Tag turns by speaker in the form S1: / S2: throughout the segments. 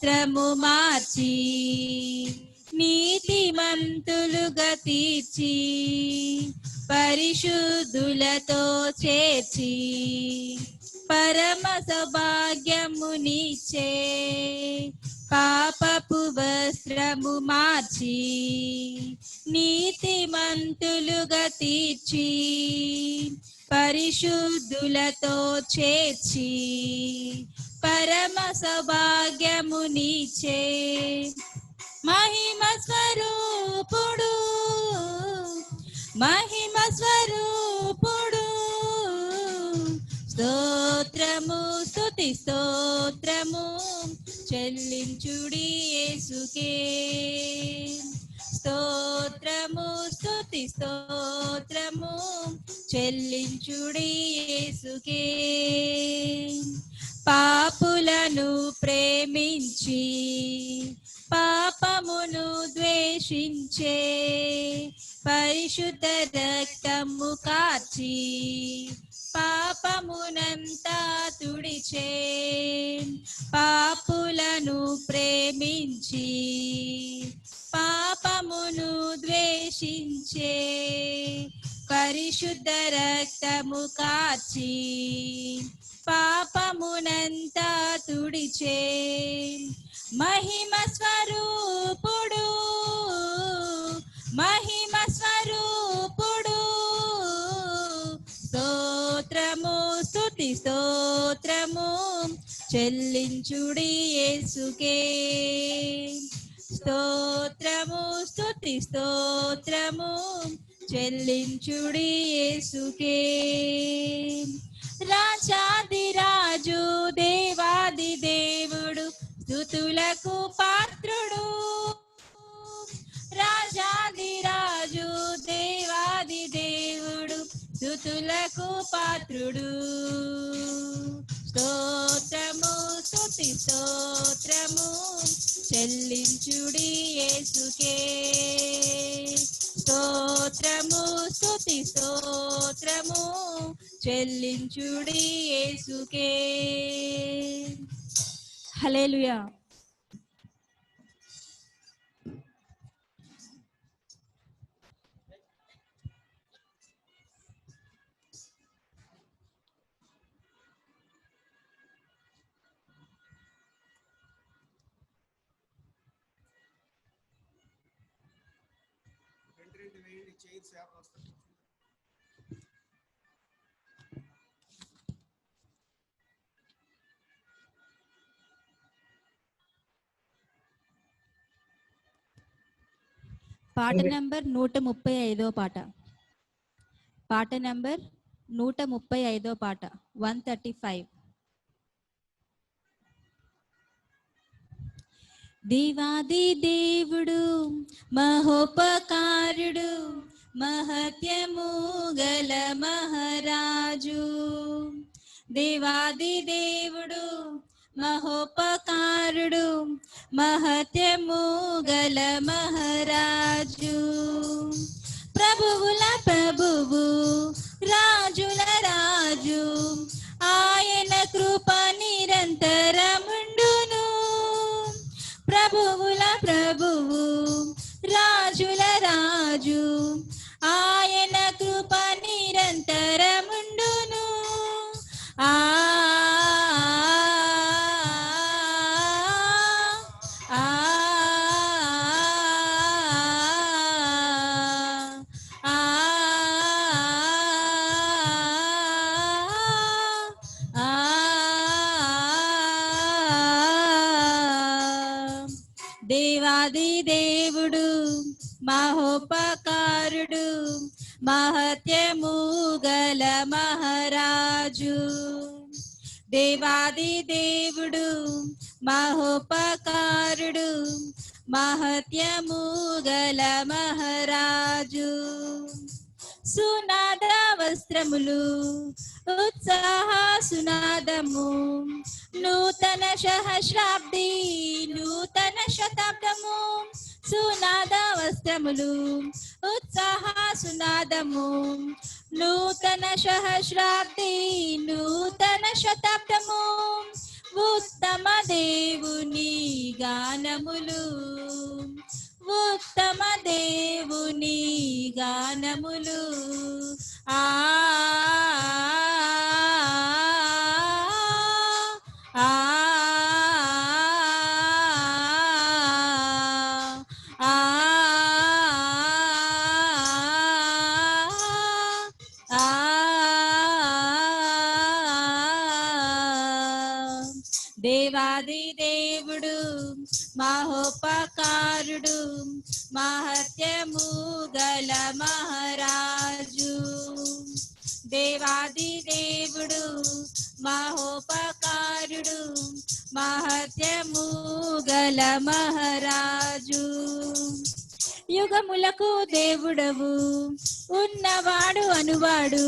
S1: వస్త్రము మార్చి నీతిమంతులుగా తీర్చి పరిశుద్ధులతో చేర్చి పరమ సౌభాగ్యమునిచ్చే పాపపు వస్త్రము మార్చి నీతిమంతులుగా తీర్చి పరిశుద్ధులతో చేర్చి పరమ సౌభాగ్యమునిచ్చే మహిమ స్వరూపుడు మహిమ స్వరూపుడు స్తోత్రము స్తుతి స్తోత్రము చెల్లించుడి యేసుకే స్తోత్రము స్తుతి స్తోత్రము చెల్లించుడి యేసుకే పాపులను ప్రేమించి పాపమును ద్వేషించే పరిశుద్ధ రక్తము కార్చి పాపమునంతా తుడిచే పాపులను ప్రేమించి పాపమును ద్వేషించే పరిశుద్ధ రక్తము కార్చి పాపమునంతా తుడిచే మహిమ స్వరూపుడు మహిమ స్వరూపుడు స్తోత్రము స్తుతి స్తోత్రము చెల్లించుడి యేసుకే స్తోత్రము స్తుతి స్తోత్రము చెల్లించుడి యేసుకే రాజాది రాజు దేవాది దేవుడు స్తుతులకు పాత్రుడు రాజాది రాజు దేవాది దేవుడు స్తుతులకు పాత్రుడు స్తోత్రము స్తుతి స్తోత్రము చెల్లించుడి యేసుకే స్తోత్రము స్తుతి స్తోత్రము చెల్లించుడి యేసుకే హల్లెలూయా. పాట నంబర్ 135 పాట. పాట నంబర్ 135 పాట 135. దేవాది దేవుడు మహోపకారుడు మహత్యము గల మహారాజు దేవాది దేవుడు మహోపకారుడు మహత్యము గల మహారాజు ప్రభువుల ప్రభువు రాజుల రాజు ఆయన కృప నిరంతరముండును ప్రభువుల ప్రభువు రాజుల రాజు ఆయన కృప నిరంతరముండును ఆ దేవాది దేవుడు మహోపకారుడు మహత్యము గల మహారాజు దేవాది దేవుడు మహోపకారుడు మహత్యము గల మహారాజు సునాద వస్త్రములు ఉత్సాహ సునాదము నూతన సహస్రాబ్ది నూతన శతాబ్దము సునాద వస్త్రములు ఉత్సాహ సునాదము నూతన సహస్రాబ్ది నూతన శతాబ్దము ఉత్తమ దేవుని గానములు, ఉత్తమ దేవుని గానములు. ఆ దేవాది దేవుడు మహోపకారుడు, మహత్యము గల మహారాజు. దేవాది దేవుడు మహోపకారుడు, మహత్యము గల మహారాజు. యుగములకు దేవుడవు, ఉన్నవాడు అనువాడు,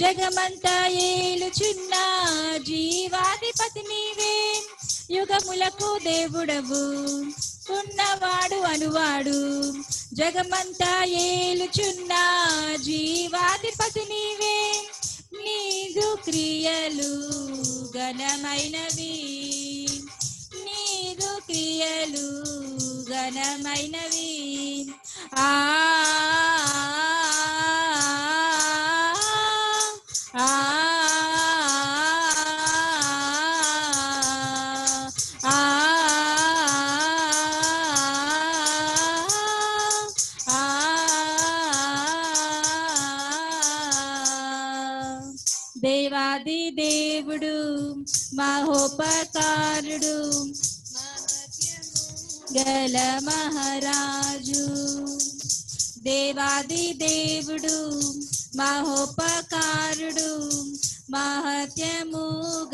S1: జగమంతా ఏలుచున్న జీవాధిపతి నీవే. యుగములకు దేవుడవు, ఉన్నవాడు అనువాడు, జగమంతా ఏలుచున్న జీవాధిపతి నీవే. నీదు క్రియలు ఘనమైనవి, నీదు క్రియలు ఘనమైనవి. ఆ దేవాది దేవుడు మహోపకారుడు, గల మహారాజు. దేవాది దేవుడు మహోపకారుడు, మహత్యము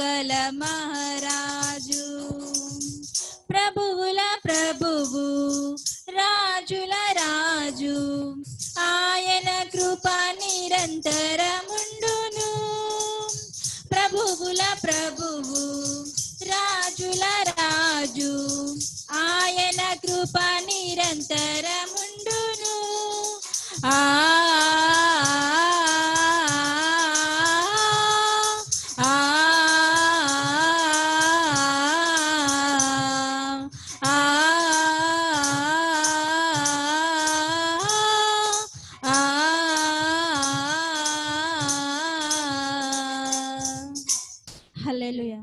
S1: గల మహారాజు. ప్రభువుల ప్రభువు, రాజుల రాజు, ఆయన కృప నిరంతరముండును. ప్రభువుల ప్రభువు, రాజుల రాజు, ఆయన కృప నిరంతరముండును. ఆ హల్లెలూయా.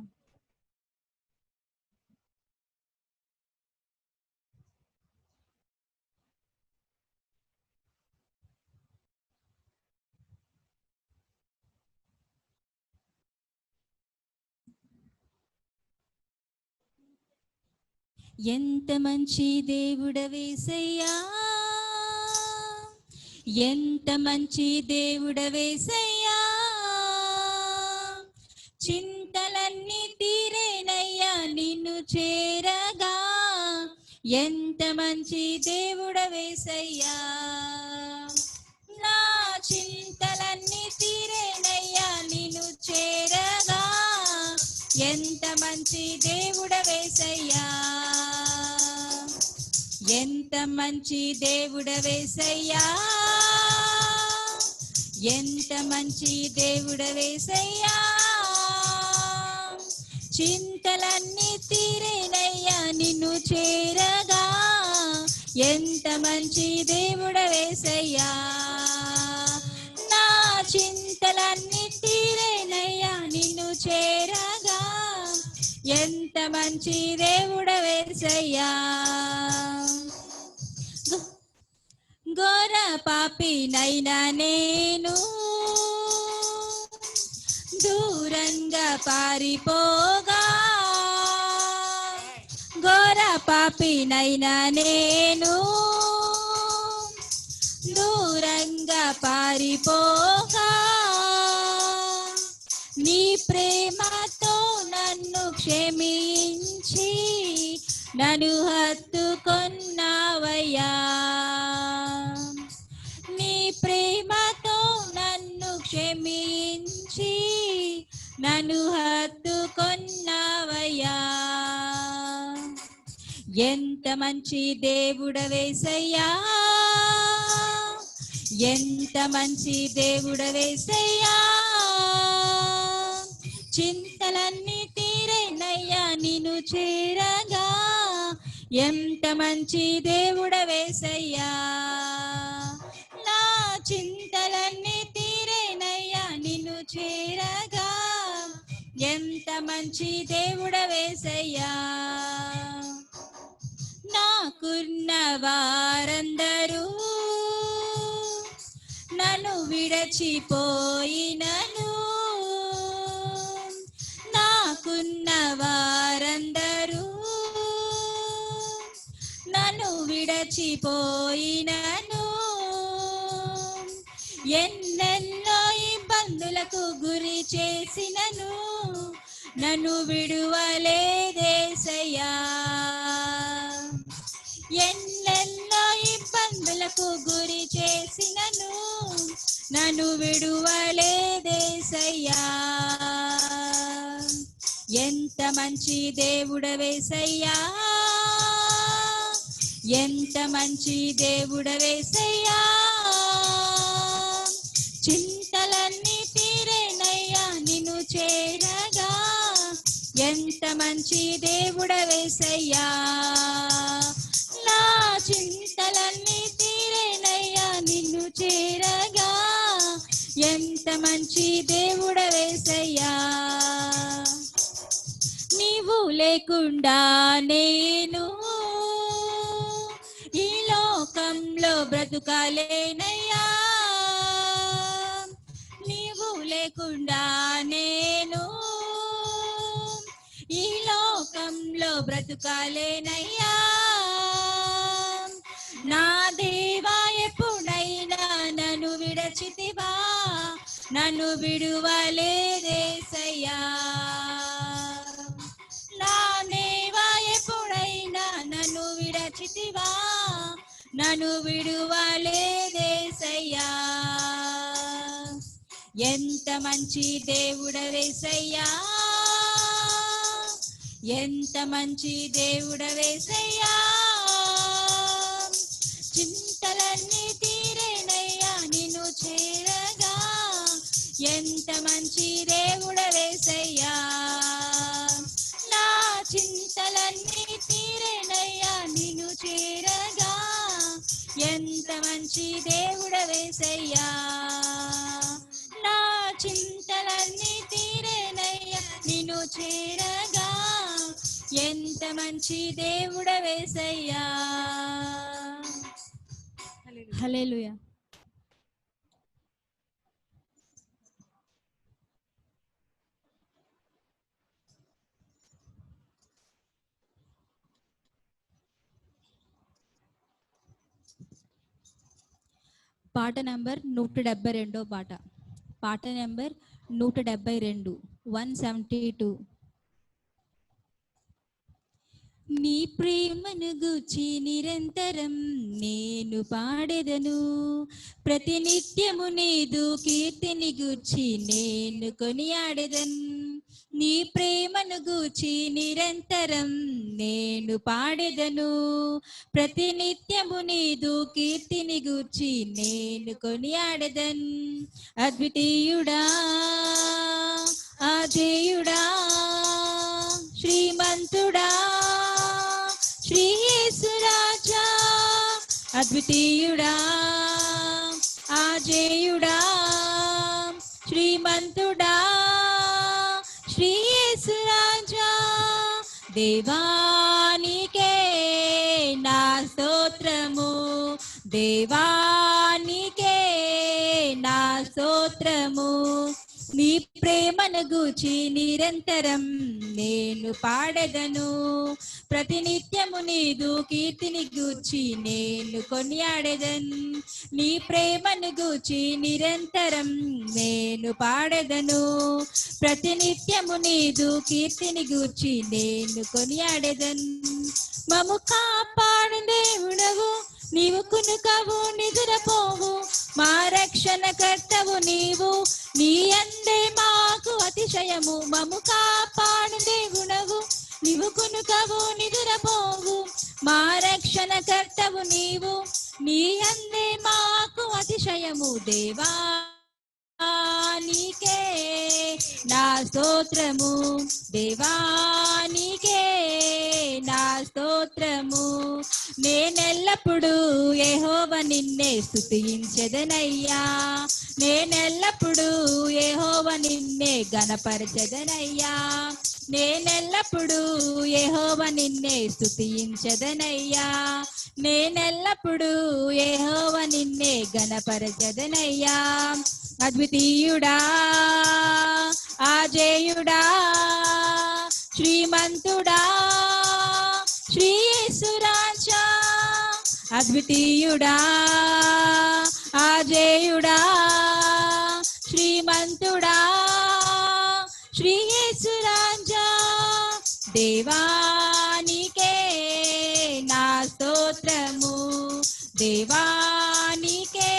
S1: ఎంత మంచి దేవుడవేసయ్యా, ఎంత మంచి దేవుడవేసయ్యా. చింతలన్నీ తీరేనయ్యా నిన్ను చేరగా. ఎంత మంచి దేవుడవేసయ్యా, నా చింతలన్నీ తీరేనయ్యా నిన్ను చేరగా. ఎంత మంచి దేవుడవేసయ్యా, ఎంత మంచి దేవుడవేసయ్యా, ఎంత మంచి దేవుడవేసయ్యా. చింతలన్నీ తీరేనయ్యా నిన్ను చేరగా. ఎంత మంచి దేవుడవేసయ్యా, నా చింతలన్నీ తీరేనయ్యా నిన్ను చేరగా. ఎంత మంచి దేవుడవేసయ్యా. ఘోర పాపినైనా నేను దూరంగా పారిపోగా. ఘోర పాపినైనా నేను దూరంగా పారిపోగా. నీ ప్రేమతో నన్ను క్షమించి నన్ను హత్తుకొన్నావయ్యా. నీ ప్రేమతో నన్ను క్షమించి నన్ను హత్తుకొన్నావయ్యా. ఎంత మంచి దేవుడవేసయ్యా, ఎంత మంచి దేవుడవేసయ్యా. చింతలన్నీ తీరేనయ్యా చేరగా ఎంత మంచి దేవుడవేసయ్యా. నా చింతలన్నీ తీరేనయ్యా నిన్ను చేరగా ఎంత మంచి దేవుడవేసయ్యా. నాకున్న వారందరూ నన్ను విడచిపోయినను, నాకున్న వారందరూ నన్ను విడచిపోయినను, ఎన్నెన్నో ఇబ్బందులకు గురి చేసినను నన్ను విడువలేదేసయ్యా. ఎన్నెన్నో ఇబ్బందులకు గురి చేసినను నన్ను విడువలేదేసయ్యా. ఎంత మంచి దేవుడవేసయ్యా, ఎంత మంచి దేవుడవేసయ్యా. చింతలన్నీ తీరేనయ్యా నిన్ను చేరగా ఎంత మంచి దేవుడవేసయ్యా. నా చింతలన్నీ తీరేనయ్యా నిన్ను చేరగా ఎంత మంచి దేవుడవేసయ్యా. నీవు లేకుండా నేను ఈ లోకంలో బ్రతుకాలేనయ్యా. నీవు లేకుండా నేను ఈ లోకంలో బ్రతుకాలేనయ్యా. నా దేవా ఎప్పుడైనా నన్ను విడచితివా, నన్ను విడువలేదేసయ్యా. నా దేవా ఎప్పుడైనా నన్ను విడచితివా, నన్ను విడువలేదేసయ్యా. ఎంత మంచి దేవుడవేసయ్యా, ఎంత మంచి దేవుడవేసయ్యా. చింతలన్నీ తీరేనయ్యా నిన్ను చేరగా ఎంత మంచి దేవుడవేసయ్యా. నా చింతలన్నీ తీరేనయ్యా నిన్ను చేరగా ఎంత మంచి దేవుడవేసయ్యా. నా చింతలన్నీ తీరేనయ్యా నిన్ను చేరగా ఎంత మంచి దేవుడవేసయ్యా. హల్లెలూయా. పాట నంబర్ 172 పాట. పాట నంబర్ 172, 172. నీ ప్రేమను గూర్చి నిరంతరం నేను పాడెదను, ప్రతినిత్యము నీదు కీర్తిని గూర్చి నేను కొనియాడెదను. నీ ప్రేమను గూర్చి నిరంతరం నేను పాడెదను, ప్రతినిత్యము నీదు కీర్తిని గూర్చి నేను కొనియాడెదను. అద్వితీయుడా, అజేయుడా, శ్రీమంతుడా, శ్రీ యేసు రాజా, అద్వితీయుడా, అజేయుడా, శ్రీమంతుడా, శ్రీ యేసు రాజా. దేవానికే నా స్తోత్రము, దేవానికే నా స్తోత్రము. నీ ప్రేమను గూర్చి నిరంతరం నేను పాడెదను, ప్రతినిత్యము నీదు కీర్తిని గూర్చి నేను కొనియాడెదను. నీ ప్రేమను గూర్చి నిరంతరం నేను పాడెదను, ప్రతినిత్యము నీదు కీర్తిని గూర్చి నేను కొనియాడెదను. మము కాపాడు దేవుడవు నీవు, కునుకవు నిదురపోవు, మా రక్షణ కర్తవు నీవు, నీ అందే మాకు అతిశయము. మము కాపాడు దేవుడవు నీవు, కునుకవు నిదురపోవు, మా రక్షణ కర్తవు నీవు, నీ అందే మాకు అతిశయము. దేవానికే నా స్తోత్రము, దేవానికే నేనెల్లప్పుడూ యెహోవా నిన్నే స్తుతించెదనయ్యా. నేనెల్లప్పుడూ యెహోవా నిన్నే ఘనపరచెదనయ్యా. నేనెల్లప్పుడూ యెహోవా నిన్నే స్తుతించెదనయ్యా. నేనెల్లప్పుడూ యెహోవా నిన్నే ఘనపరచెదనయ్యా. అద్వితీయుడా, ఆజేయుడా, శ్రీమంతుడా, శ్రీ యేసురాజా. అద్వితీయుడా, ఆజేయుడా, శ్రీమంతుడా, శ్రీ యేసురాజా. దేవానికే నా స్తోత్రము, దేవానికే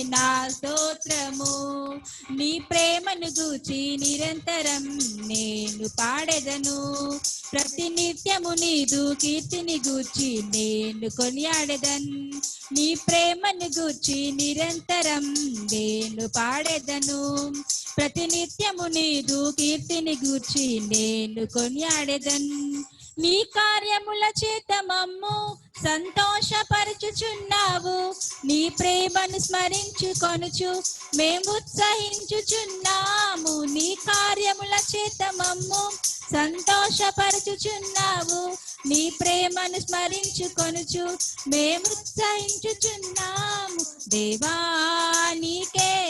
S1: నా స్తోత్రము. నీ ప్రేమను గూర్చి నిరంతరం నేను పాడెదను. ప్రతినిత్యము నీదు కీర్తిని గూర్చి నేను కొనియాడెదన్. నీ ప్రేమను గూర్చి నిరంతరం నేను పాడెదను. ప్రతినిత్యము నీదు కీర్తిని గూర్చి నేను కొనియాడెదన్. నీ కార్యముల చేత మమ్ము సంతోషపరచుచున్నావు. నీ ప్రేమను స్మరించుకొనుచు మేము ఉత్సహించుచున్నాము. నీ కార్యముల చేత మమ్ము సంతోషపరచుచున్నావు. నీ ప్రేమను స్మరించుకొనుచు మేము ఉత్సహించుచున్నాము. దేవానికే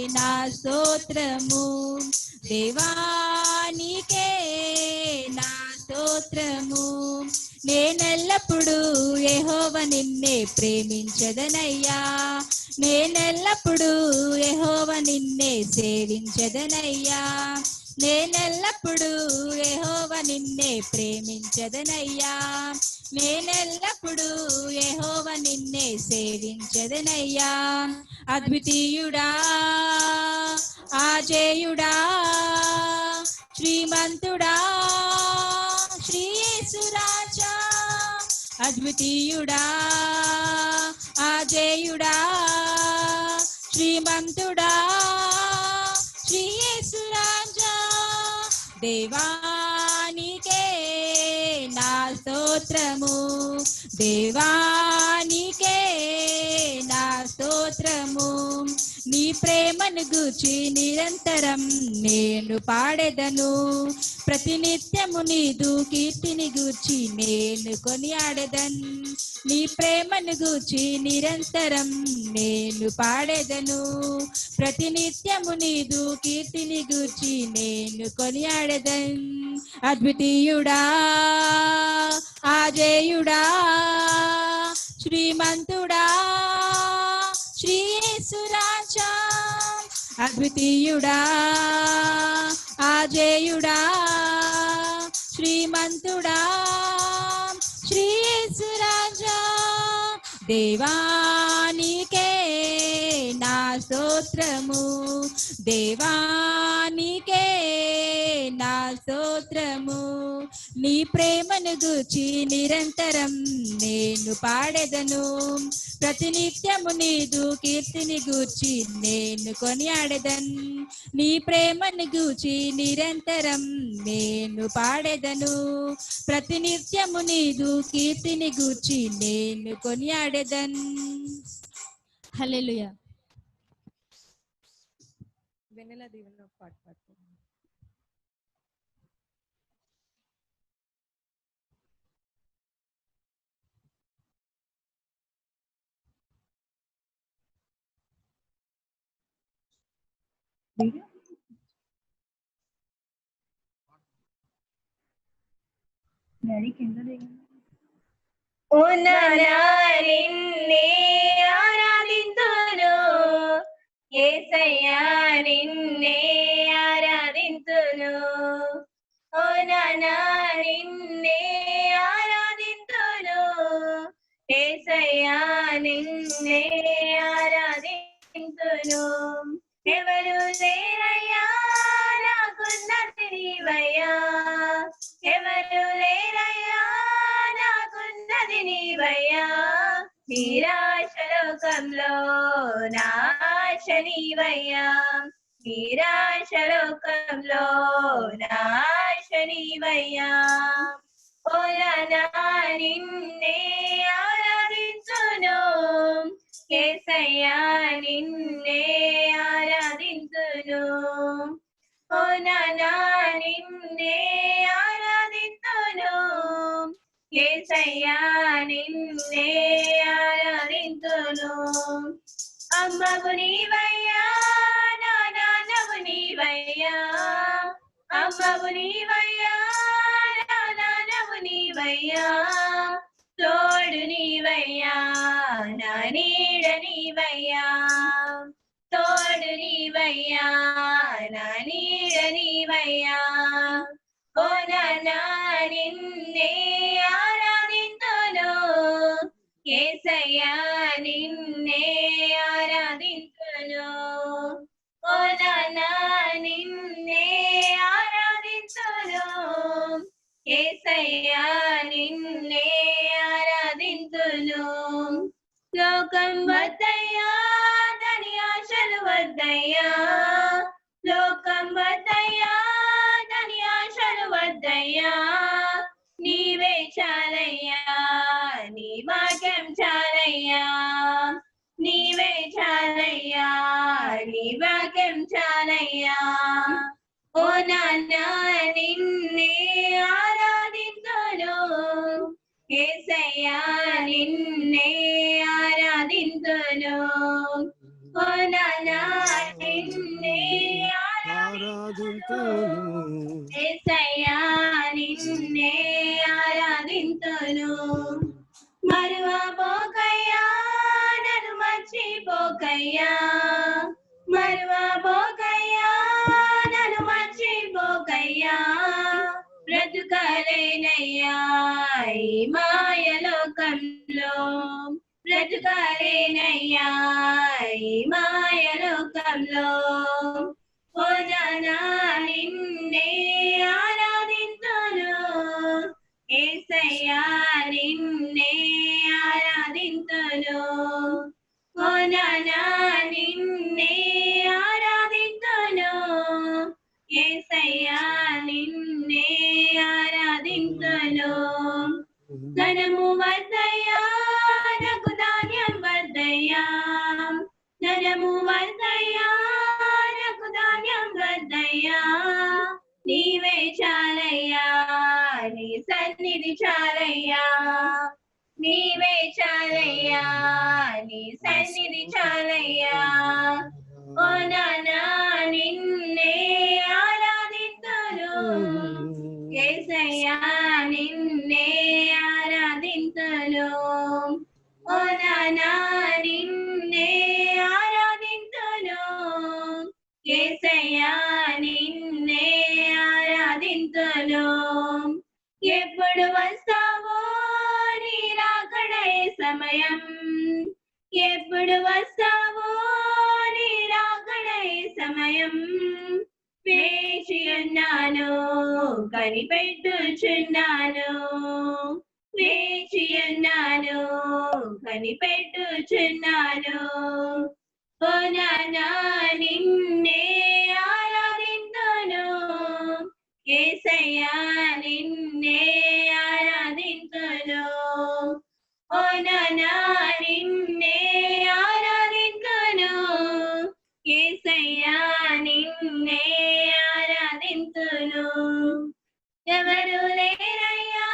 S1: నా స్తోత్రము, దేవానికే నా స్తోత్రము. నేనెల్లప్పుడూ యెహోవా నిన్నే ప్రేమించెదనయ్యా. నేనెల్లప్పుడూ యెహోవా నిన్నే సేవించెదనయ్యా. నేనెల్లప్పుడూ యెహోవా నిన్నే ప్రేమించెదనయ్యా. నేనెల్లప్పుడూ యెహోవా నిన్నే సేవించెదనయ్యా. అద్వితీయుడా, ఆజేయుడా, శ్రీమంతుడా, శ్రీ యేసురాజా. అద్వితీయుడా, ఆజేయుడా, శ్రీమంతుడా, శ్రీ యేసురాజా. దేవానికే నా స్తోత్రము, దేవానికే నా స్తోత్రము. నీ ప్రేమను గూర్చి నిరంతరం నేను పాడెదను. ప్రతినిత్యము నీదు కీర్తిని గూర్చి నేను కొనియాడెదన్. నీ ప్రేమను గూర్చి నిరంతరం నేను పాడెదను. ప్రతినిత్యము నీదు కీర్తిని గూర్చి నేను కొనియాడెదన్. అద్వితీయుడా, ఆజేయుడా, శ్రీమంతుడా, శ్రీ యేసురాజా. అద్వితీయుడా, ఆజేయుడా, శ్రీమంతుడా, శ్రీ యేసురాజా. దేవానికే నా స్తోత్రము, దేవానికే నా స్తోత్రము. నీ ప్రేమను గూర్చి నిరంతరం నేను పాడెదను. ప్రతినిత్యము నీదు కీర్తిని గూర్చి నేను కొనియాడెదన్. నీ ప్రేమను గూర్చి నిరంతరం నేను పాడెదను. ప్రతినిత్యము నీదు కీర్తిని గూర్చి నేను కొనియాడెదన్. హల్లెలూయా. వెన్నెల దీవెన పాట పాడుతున్నాను.
S2: నిన్నే ఆరాధింతును యేసయ్యా, నిన్నే ఆరాధింతును. ఓ నానా నిన్నే ఆరాధింతును యేసయ్యా, నిన్నే ఆరాధింతును. ఎవరు లేరయ్యా నాకున్నది నీవయ్యా, ఎవరు లేరయ్యా నాకున్నది నీవయ్యా. నిరాశ లోకంలో నాశ నీవయ్యా, నిరాశ లోకంలో నాశ నీవయ్యా. ఓ నానా నిన్నే ఆరాధించును యేసయ్యా నిన్నే ఆరాధించును ఓ నానా నిన్నే ఆరాధించును యేసయ్యా నిన్నే ఆరాధించును అమ్మవు నీవయ్యా నా నాన్నవు నీవయ్యా అమ్మవు నీవయ్యా నా నాన్నవు నీవయ్యా తోడు నీవయ్యా నా నీడ నీవయ్యా తోడు నీవయ్యా నా నీడ నీవయ్యా ఓ నాన్నా నిన్నే ఆరాధించును యేసయ్యా నిన్నే ఆరాధించును ఓ నాన్నా నిన్నే ఆరాధించును యేసయ్యా నిన్నే ఆరాధించును లోకం వద్దయ్యా దాని ఆశలు వద్దయ్యా లోకం వద్దయ్యా దాని ఆశలు వద్దయ్యా నీవే చాలయ్యా నీ వాక్యం చాలయ్యా నీవే చాలయ్యా నీ వాక్యం చాలయ్యా ఓ నాన్నా నిన్నే ఆరాధించును యేసయ్యా నిన్నే ఆరాధించును ఓ నాన్నా నిన్నే ఆరాధించును యేసయ్యా నిన్నే ఆరాధించును మరువబోకయ్యా నన్ను మర్చిపోకయ్యా మరువబోకయ్యా నన్ను మర్చిపోకయ్యా బ్రతుకలేనయ్యా ఈ మాయలోకంలో బ్రతుకలేనయ్యా ఈ మాయలోకంలో ఓ నాన్నా నిన్నే ఆరాధించును యేసయ్యా నిన్నే ఆరాధించును ఓ నాన్నా నిన్నే ఆరాధించును యేసయ్యా నిన్నే ఆరాధించును ధనము వద్దయ్యా నాకు ధాన్యం వద్దయ్యా ధనము వద్దయ్యా నాకు ధాన్యం వద్దయ్యా నీవే చాలయ్యా నీ సన్నిధి చాలయ్యా నీవే చాలయ్యా నీ సన్నిధి చాలయ్యా ఓ నాన్నా నిన్నే ఆరాధించును యేసయ్యా నిన్నే ఆరాధించును ఓ నాన్నా నిన్నే ఆరాధించును యేసయ్యా నిన్నే ఆరాధించును ఎప్పుడు వస్తావో నీ రాకడే సమయం ఎప్పుడు వస్తావో నీ రాకడే సమయం వేచి ఉన్నాను కనిపెట్టుచున్నాను వేచి ఉన్నాను కనిపెట్టుచున్నాను ఓ నాన్నా నిన్నే ఆరాధించును యేసయ్యా నిన్నే ఆరాధించును ఓ నాన్నా నిన్నే ఆరాధించును యేసయ్యా నిన్నే ఆరాధించును ఎవరు లేరయ్యా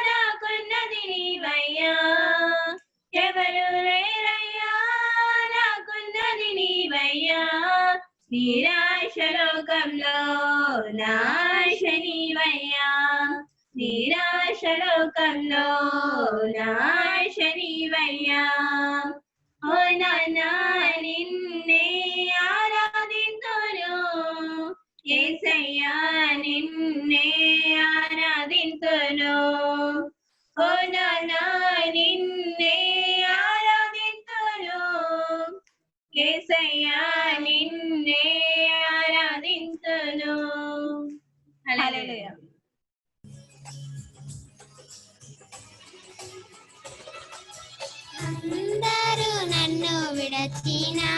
S2: నాకున్నది నీవయ్యా ఎవరు లేరయ్యా నాకున్నది నీవయ్యా నిరాశ లోకంలో నాశ నీవయ్యా నిరాశ లోకంలో నాశ నీవయ్యా ఓ నాన్నా నిన్నే ఆరాధించును యేసయ్యా నిన్నే ఆరాధించును ఓ నాన్నా నిన్నే ఆరాధించును యేసయ్యా నిన్నే ఆరాధించును హల్లెలూయా
S3: అందరూ నన్ను విడచినా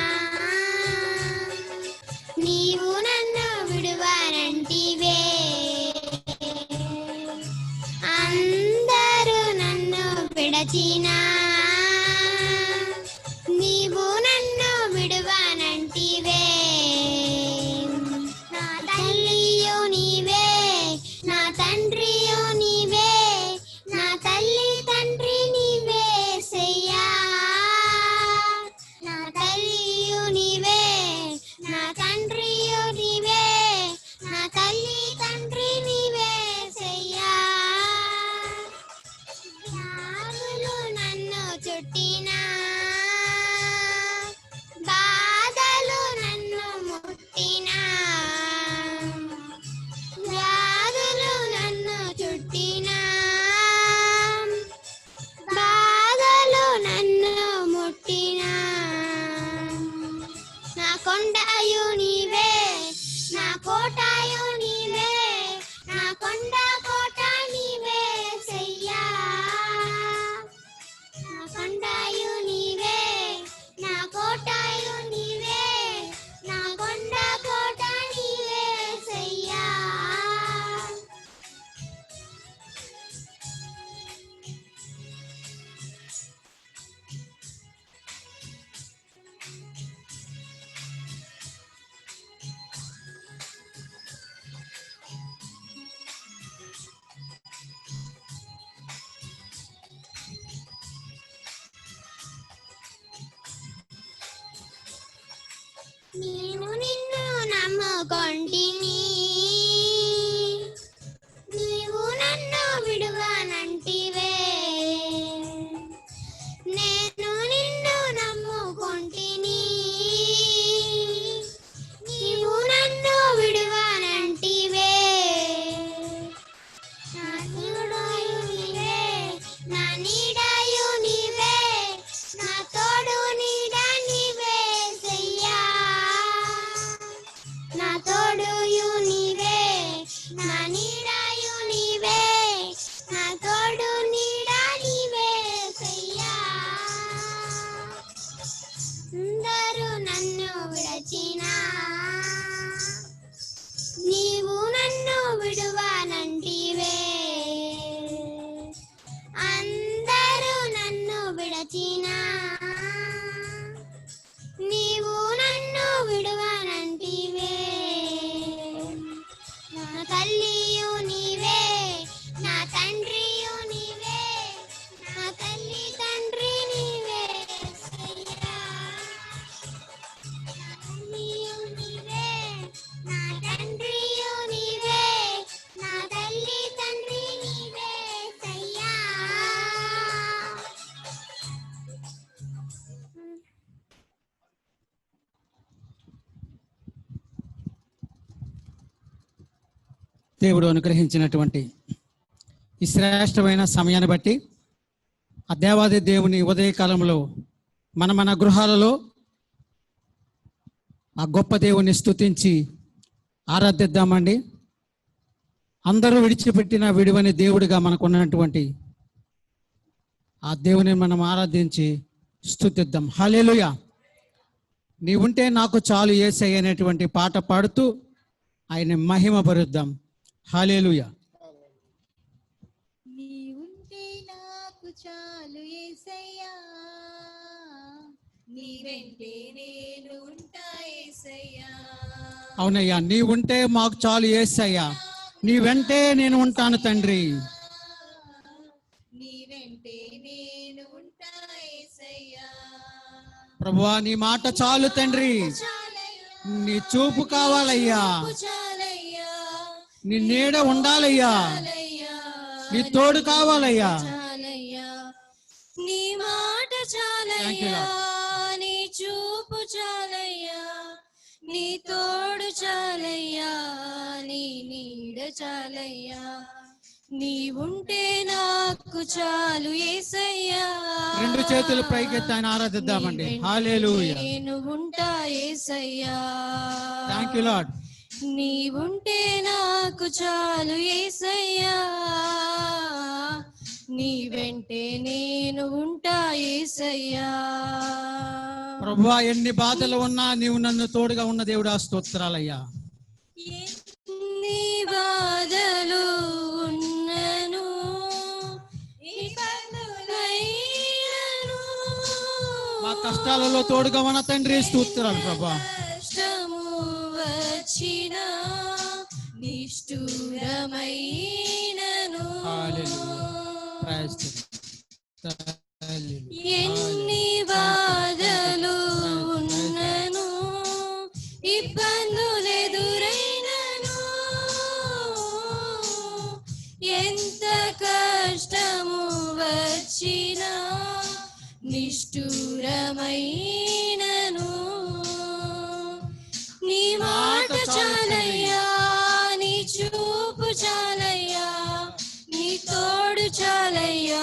S3: నీవు నన్ను విడువనంటివే విడచినా నీవు నన్ను విడువనంటివే. నా తల్లియు నీవే, నా తండ్రియు నీవే, నా తల్లి తండ్రి నీవే సయ్యా. నా తల్లియు నీవే, నా తండ్రియు నీవే, నా తల్లి తండ్రి నీవే సయ్యా. వ్యాధులు నన్ను చుట్టినా, బాధలు నన్ను ముట్టినా, వ్యాధులు నన్ను చుట్టినా, బాధలు నన్ను ముట్టినా, నా కొండయు నీవే, నా కోటయు నీవే, నా కొండ కోట నీవే సయ్యా. నా కొండయు నీవే, నా కోటయు నీవే, నా కొండ కోట నీవే సయ్యా. నేను నిన్ను నమ్ముకొంటిని, నీవు నన్ను విడువనంటివే. నేను నిన్ను నమ్ముకొంటిని, నీవు నన్ను విడువనంటివే. నా నీడయు నీవే, నా నీడయు నీవే, నా తోడు నీడ నీవే సయ్యా. నా తోడుయు నీవే, నా నీడయు నీవే, నా తోడు నీడ నీవే సయ్యా. అందరూ నన్ను విడచినా, నీవు నన్ను విడువనంటివే. అందరూ నన్ను విడచినా, నీవు నన్ను విడువనంటివే. నా తల్లియు నీవే, నా తండ్రియు నీవే, నా తల్లి తండ్రి నీవే సయ్యా. నా తల్లియు నీవే, నా తండ్రియు నీవే, నా తల్లి తండ్రి నీవే సయ్యా.
S4: దేవుడు అనుగ్రహించినటువంటి ఈ శ్రేష్టమైన సమయాన్ని బట్టి ఆ దేవాది దేవుని ఉదయకాలంలో మన గృహాలలో ఆ గొప్ప దేవుని స్తుతించి ఆరాధిద్దామండి. అందరూ విడిచిపెట్టిన విడివని దేవుడిగా మనకు ఉన్నటువంటి ఆ దేవుని మనం ఆరాధించి స్తుతిద్దాం. హల్లెలూయా. నీవుంటే నాకు చాలు యేసయ్య అనేటువంటి పాట పాడుతూ ఆయన మహిమ పరుద్దాం. హల్లెలూయా.
S1: నీవుంటే నాకు చాలు యేసయ్యా, నీ వెంటే నేను ఉంటా యేసయ్యా.
S4: అవునయ్యా, నీవుంటే మాకు చాలు యేసయ్యా, నీ వెంటే నేను ఉంటాను తండ్రి.
S1: నీ వెంటే నేను ఉంటా యేసయ్యా.
S4: ప్రభువా నీ మాట చాలు తండ్రి, నీ చూపు కావాలయ్యా,
S1: చాలయ్యా,
S4: నీ నీడ ఉండాలయ్యా, నీ తోడు కావాలయ్యా.
S1: చాలయ్యా, నీ మాట
S4: Thank you,
S1: చాలయ్యా,
S4: Lord.
S1: నీ చూపు చాలయ్యా, నీ తోడు చాలయ్యా, నీ నీడ చాలయ్యా. నీవుంటే నాకు చాలు యేసయ్యా.
S4: రెండు చేతులు పైకెత్తి ఆయన ఆరాధిద్దామండి. హల్లెలూయా.
S1: నేను ఉంటా యేసయ్యా.
S4: Thank you lord.
S1: నీవుంటే నాకు చాలు యేసయ్యా, నీ వెంటే నేను ఉంటా యేసయ్యా.
S4: ప్రభువా ఎన్ని బాధలు ఉన్నా నీవు నన్ను తోడుగా ఉన్న దేవుడా స్తోత్రాలయ్యా.
S1: ఎన్ని బాధలు ఉన్నను ఇబ్బందులైనను
S4: కష్టాలలో తోడుగా ఉన్న తండ్రి స్తోత్రాలు ప్రభా.
S1: కష్టము వచ్చిన నిష్ఠూరమైనను ఎన్ని బాధలు ఉన్నను ఇబ్బందులెదురైనను ఎంత కష్టము వచ్చినా నిష్ఠూరమైనను నీ మాట చాలయ్యా, నీ చూపు చాలయ్యా, నీ తోడు చాలయ్యా,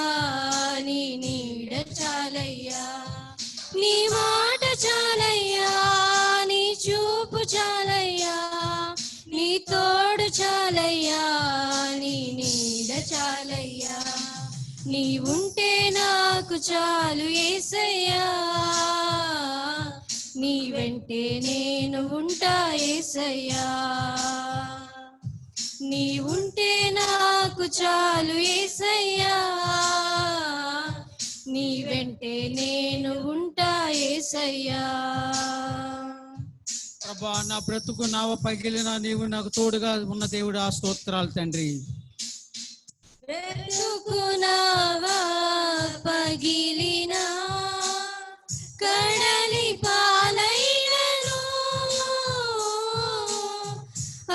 S1: నీ నీడ చాలయ్యా. నీ మాట చాలయ్యా, నీ చూపు చాలయ్యా, నీ తోడు చాలయ్యా, నీ నీడ చాలయ్యా. నీ ఉంటే నాకు చాలు యేసయ్యా, నీ వెంటే నేను ఉంటా యేసయ్యా. నీ ఉంటే నాకు చాలు యేసయ్యా, నీ వెంటే నేను ఉంటా యేసయ్యా.
S4: ప్రభా, నా బ్రతుకు నావ పగిలిన నీవు నాకు తోడుగా ఉన్న దేవుడు, ఆ స్తోత్రాలు తండ్రి.
S1: బ్రతుకు నావా పగిలిన కడలి పాలైనను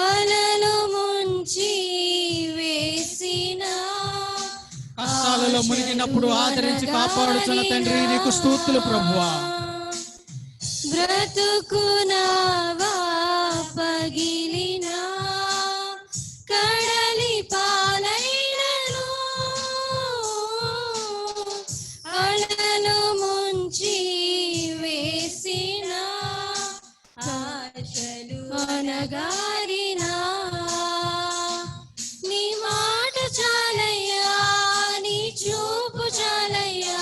S1: అలలు ముంచి వేసిన
S4: కష్టాలలో మునిగినప్పుడు ఆదరించి కాపాడుచున్న తండ్రి నీకు స్తుతులు ప్రభువా.
S1: బ్రతుకు నావా పగిలిన కడలి పాలైనను అలలు ముంచి వేసిన ఆశలు అనగారిన నీ మాట చాలయ్యా, నీ చూపు చాలయ్యా,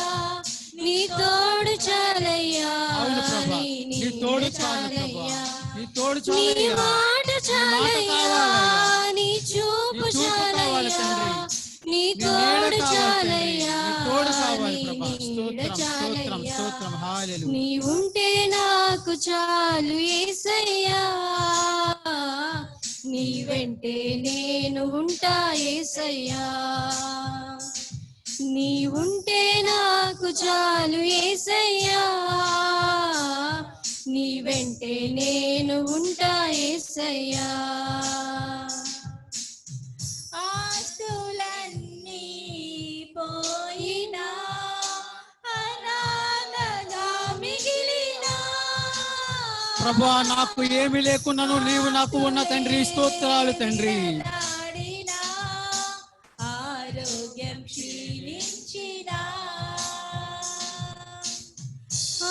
S1: నీ తోడు చాలయ్యా,
S4: నీ తోడు
S1: చాలయ్యా.
S4: నీ తోడు
S1: నీ
S4: చాలయ్యా,
S1: మాట చాలయ్యా, నీ చూపు చాలయ్యా, నీ తోడు చాలయ్యా, నీ నీడ చాలయ్యా. నీ ఉంటే నాకు చాలు యేసయ్యా, నీ వెంటే నేను ఉంటా యేసయ్యా. నీ ఉంటే నాకు చాలు యేసయ్యా, నీ వెంటే నేను ఉంటా యేసయ్యా. ఆస్తులన్నీ పోయినా అనాథగా మిగిలినా
S4: ప్రభా, నాకు ఏమి లేకున్నాను నీవు నాకు ఉన్న తండ్రి స్తోత్రాలు తండ్రి.
S1: ఆరోగ్యం క్షీణించిన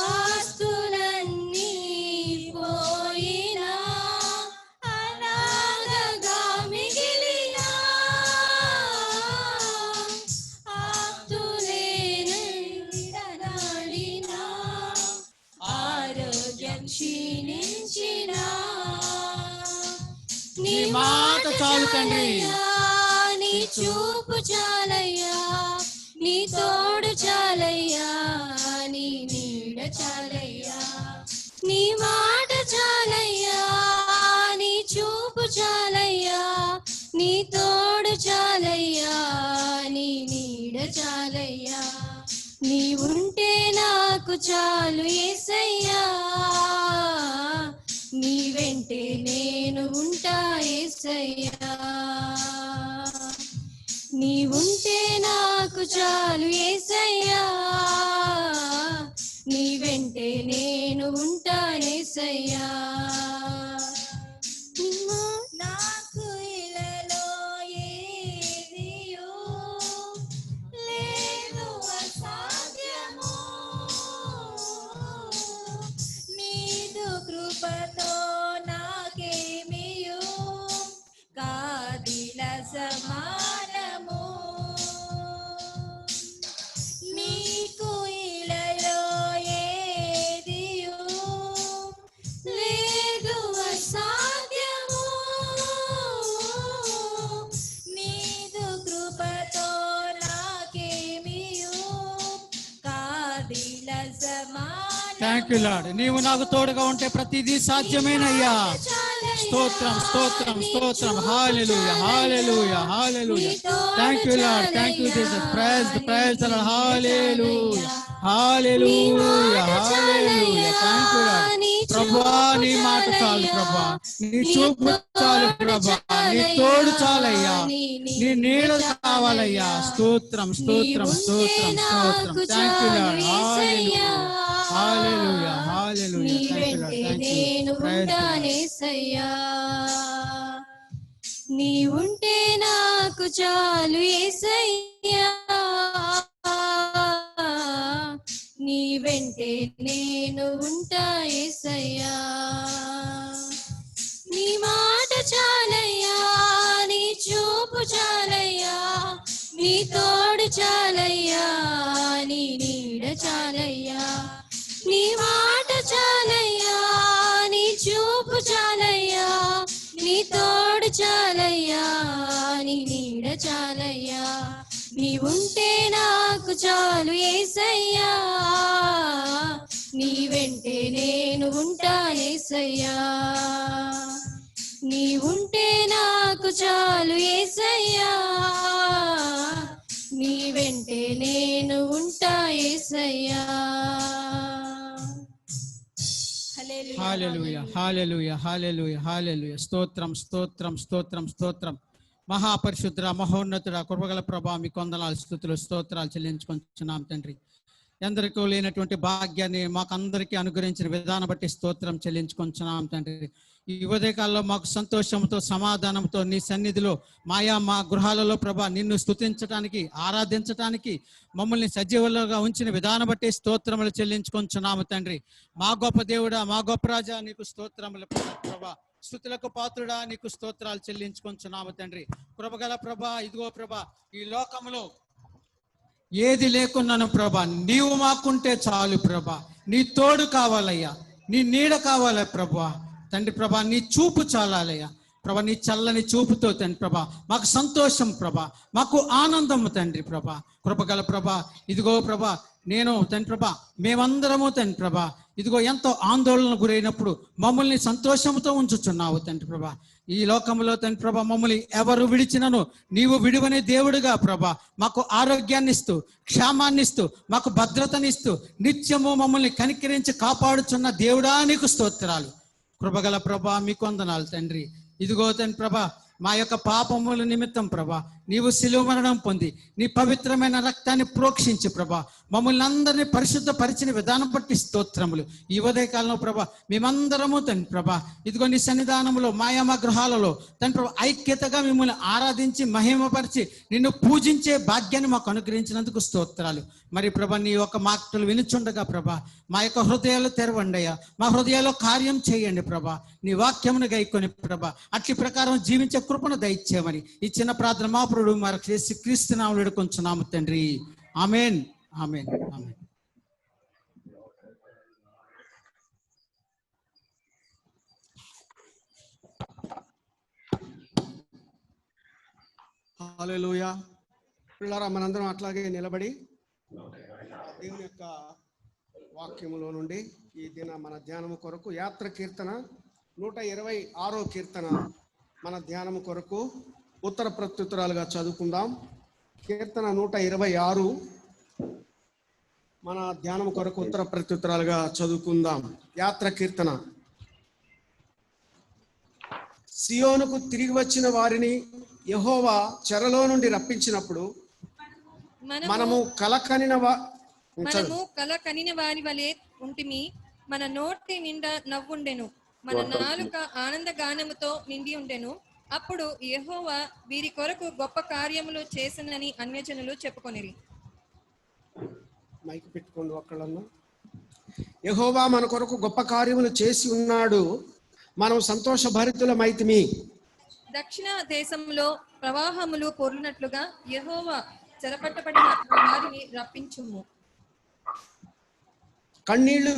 S1: ఆస్తులన్నీ పోయినా అనాథగా మిగిలిన ఆప్తులేనడిన ఆరోగ్యం క్షీణించిన
S4: నీ మాట చాలు తండ్రి.
S1: నీ చూపు చాలయ్యా, నీ తోడు చాలయ్యా, నీ నీడ చాలయ్యా. నీ మాట చాలయ్యా, నీ చూపు చాలయ్యా, నీ తోడు చాలయ్యా, నీ నీడ చాలయ్యా. నీ ఉంటే నాకు చాలు యేసయ్యా, నీ వెంటే నేను ఉంటా యేసయ్యా. నీ ఉంటే నాకు చాలు యేసయ్యా, నీ వెంటే నేను ఉంటా యేసయ్యా. నాకు ఇలలో ఏదియో లేదు అసాధ్యము, నీదు కృపతో నాకేమియో కాదిల సమానము. నీకు ఇలలో ఏదియో లేదు
S4: థ్యాంక్ యూ లార్డ్. నీవు నాకు తోడుగా ఉంటే ప్రతిదీ సాధ్యమేనయ్యా. స్తోత్రం స్తోత్రం స్తోత్రం. Hallelujah hallelujah hallelujah. Thank you Lord. Thank you Jesus. Praise the Lord. Hallelujah hallelujah hallelujah. Thank you Lord. ప్రభువా నీ మాట చాలు ప్రభా, నీ చూపు చాలు ప్రభా, నీ తోడు చాలయ్యా, నీ నీడ కావాలయ్యా. స్తోత్రం స్తోత్రం స్తోత్రం స్తోత్రం. Thank you Lord. Hallelujah hallelujah hallelujah. Thank you
S1: యేసయ్యా, నీ ఉంటే నాకు చాలు యేసయ్యా, నీ వెంటే నేను ఉంటా యేసయ్యా. నీ మాట చాలయ్యా, నీ చూపు చాలయ్యా, నీ తోడు చాలయ్యా, నీ నీడ చాలయ్యా. నీ మాట చాలయ్యా, నీ చూపు చాలయ్యా, నీ తోడు చాలయ్యా, నీ నీడ చాలయ్యా. నీ ఉంటే నాకు చాలు యేసయ్యా, నీ వెంటే నేను ఉంటా యేసయ్యా. నీ ఉంటే నాకు చాలు యేసయ్యా, నీ వెంటే నేను ఉంటా యేసయ్యా.
S4: హల్లెలూయా హల్లెలూయా హల్లెలూయా హల్లెలూయా. స్తోత్రం స్తోత్రం స్తోత్రం స్తోత్రం. మహాపరిశుద్ధ మహోన్నతుడ కృపగల ప్రభా మీకు వందనాలు స్తుతులు స్తోత్రాలు చెల్లించుకుంటున్నాం తండ్రి. ఎందరికీ లేనటువంటి భాగ్యాన్ని మాకు అందరికీ అనుగ్రహించిన విధానం బట్టి స్తోత్రం చెల్లించుకుంటున్నాం తండ్రి. ఈ ఉదయకాలంలో మాకు సంతోషంతో సమాధానంతో నీ సన్నిధిలో మా గృహాలలో ప్రభా నిన్ను స్తుతించడానికి ఆరాధించడానికి మమ్మల్ని సజీవులుగా ఉంచిన విధానం బట్టి స్తోత్రములు చెల్లించుకుంటున్నాము తండ్రి. మా గొప్ప దేవుడా, మా గొప్ప రాజా, నీకు స్తోత్రములు ప్రభా. స్తుతులకు పాత్రుడా, నీకు స్తోత్రాలు చెల్లించుకుంటున్నాము తండ్రి. కృపగల ప్రభా, ఇదిగో ప్రభా, ఈ లోకంలో ఏది లేకున్నాను ప్రభా, నీవు మాకుంటే చాలు ప్రభా. నీ తోడు కావాలయ్యా, నీ నీడ కావాలా ప్రభా తండ్రి. ప్రభా నీ చూపు చాలాలయ్యా ప్రభా, నీ చల్లని చూపుతో తండ్రి ప్రభా మాకు సంతోషం ప్రభా, మాకు ఆనందము తండ్రి ప్రభా. కృపగల ప్రభా, ఇదిగో ప్రభా నేను తండ్రి ప్రభా, మేమందరము తండ్రి ప్రభా ఇదిగో ఎంతో ఆందోళన గురైనప్పుడు మమ్మల్ని సంతోషంతో ఉంచుచున్నావు తండ్రి ప్రభా. ఈ లోకంలో తండ్రి ప్రభా మమ్మల్ని ఎవరు విడిచినను నీవు విడివనే దేవుడుగా ప్రభా మాకు ఆరోగ్యాన్ని ఇస్తూ, క్షేమాన్ని ఇస్తూ, మాకు భద్రతనిస్తూ, నిత్యము మమ్మల్ని కనికరించి కాపాడుచున్న దేవుడా నీకు స్తోత్రాలు. కృపగల ప్రభా మీకు వందనాలు తండ్రి. ఇదిగో తండ్రి ప్రభా మా యొక్క పాపముల నిమిత్తం ప్రభా నీవు శిలువ మరణం పొంది నీ పవిత్రమైన రక్తాన్ని ప్రోక్షించి ప్రభా మమ్మల్ని అందరినీ పరిశుద్ధపరిచిన విధానం బట్టి స్తోత్రములు. ఈ ఉదయకాలంలో ప్రభా మేమందరము తండ్రి ప్రభా ఇదిగో నీ సన్నిధానంలో మా గృహాలలో తండ్రి ప్రభా ఐక్యతగా మిమ్మల్ని ఆరాధించి మహిమపరిచి నిన్ను పూజించే భాగ్యాన్ని మాకు అనుగ్రహించినందుకు స్తోత్రాలు. మరి ప్రభా నీ యొక్క మాటలు వినుచుండగా ప్రభా మా యొక్క హృదయాలు తెరవండి అయ్యా, మా హృదయాల్లో కార్యం చేయండి ప్రభా. నీ వాక్యమును గైకొని ప్రభా అట్లి ప్రకారం జీవించే కృపను దయచేయమని ఈ చిన్న ప్రార్థన మా ప్రభువు మనకు చేసి క్రీస్తు నామములో వేడుకొంచున్నాము తండ్రి. ఆమేన్ ఆమేన్ ఆమేన్.
S5: హల్లెలూయా. పిల్లరా మనందరం అట్లాగే నిలబడి దేవుని యొక్క వాక్యములో నుండి ఈ దిన మన ధ్యానము కొరకు యాత్ర కీర్తన 126వ కీర్తన మన ధ్యానము కొరకు ఉత్తర ప్రత్యుత్తరాలుగా చదువుకుందాం. కీర్తన 126 మన ధ్యానము కొరకు ఉత్తర ప్రత్యుత్తరాలుగా చదువుకుందాం. యాత్ర కీర్తన. సియోనుకు తిరిగి వచ్చిన వారిని యెహోవా చెరలో నుండి రప్పించినప్పుడు మనము కల కనిన
S1: వారి వలె ఉంటిమి. మన నోటి నిండా నవ్వుండెను, మన నాలుక ఆనంద గానముతో నిండి ఉండెను. అప్పుడు యెహోవా వీరి కొరకు గొప్ప కార్యములు చేసినని అన్యజనులు చెప్పుకొనిరి.
S5: మైక్ పెట్టుకోండి ఒక్కళ్ళన్నా. యెహోవా మన కొరకు గొప్ప కార్యములు చేసి ఉన్నాడు, మనం సంతోష భరితులమైతిమి.
S1: దక్షిణ దేశంలో ప్రవాహములు పొర్లునట్లుగా యెహోవా చెరపట్టబడిన వారిని రప్పించుము.
S5: కన్నీళ్లు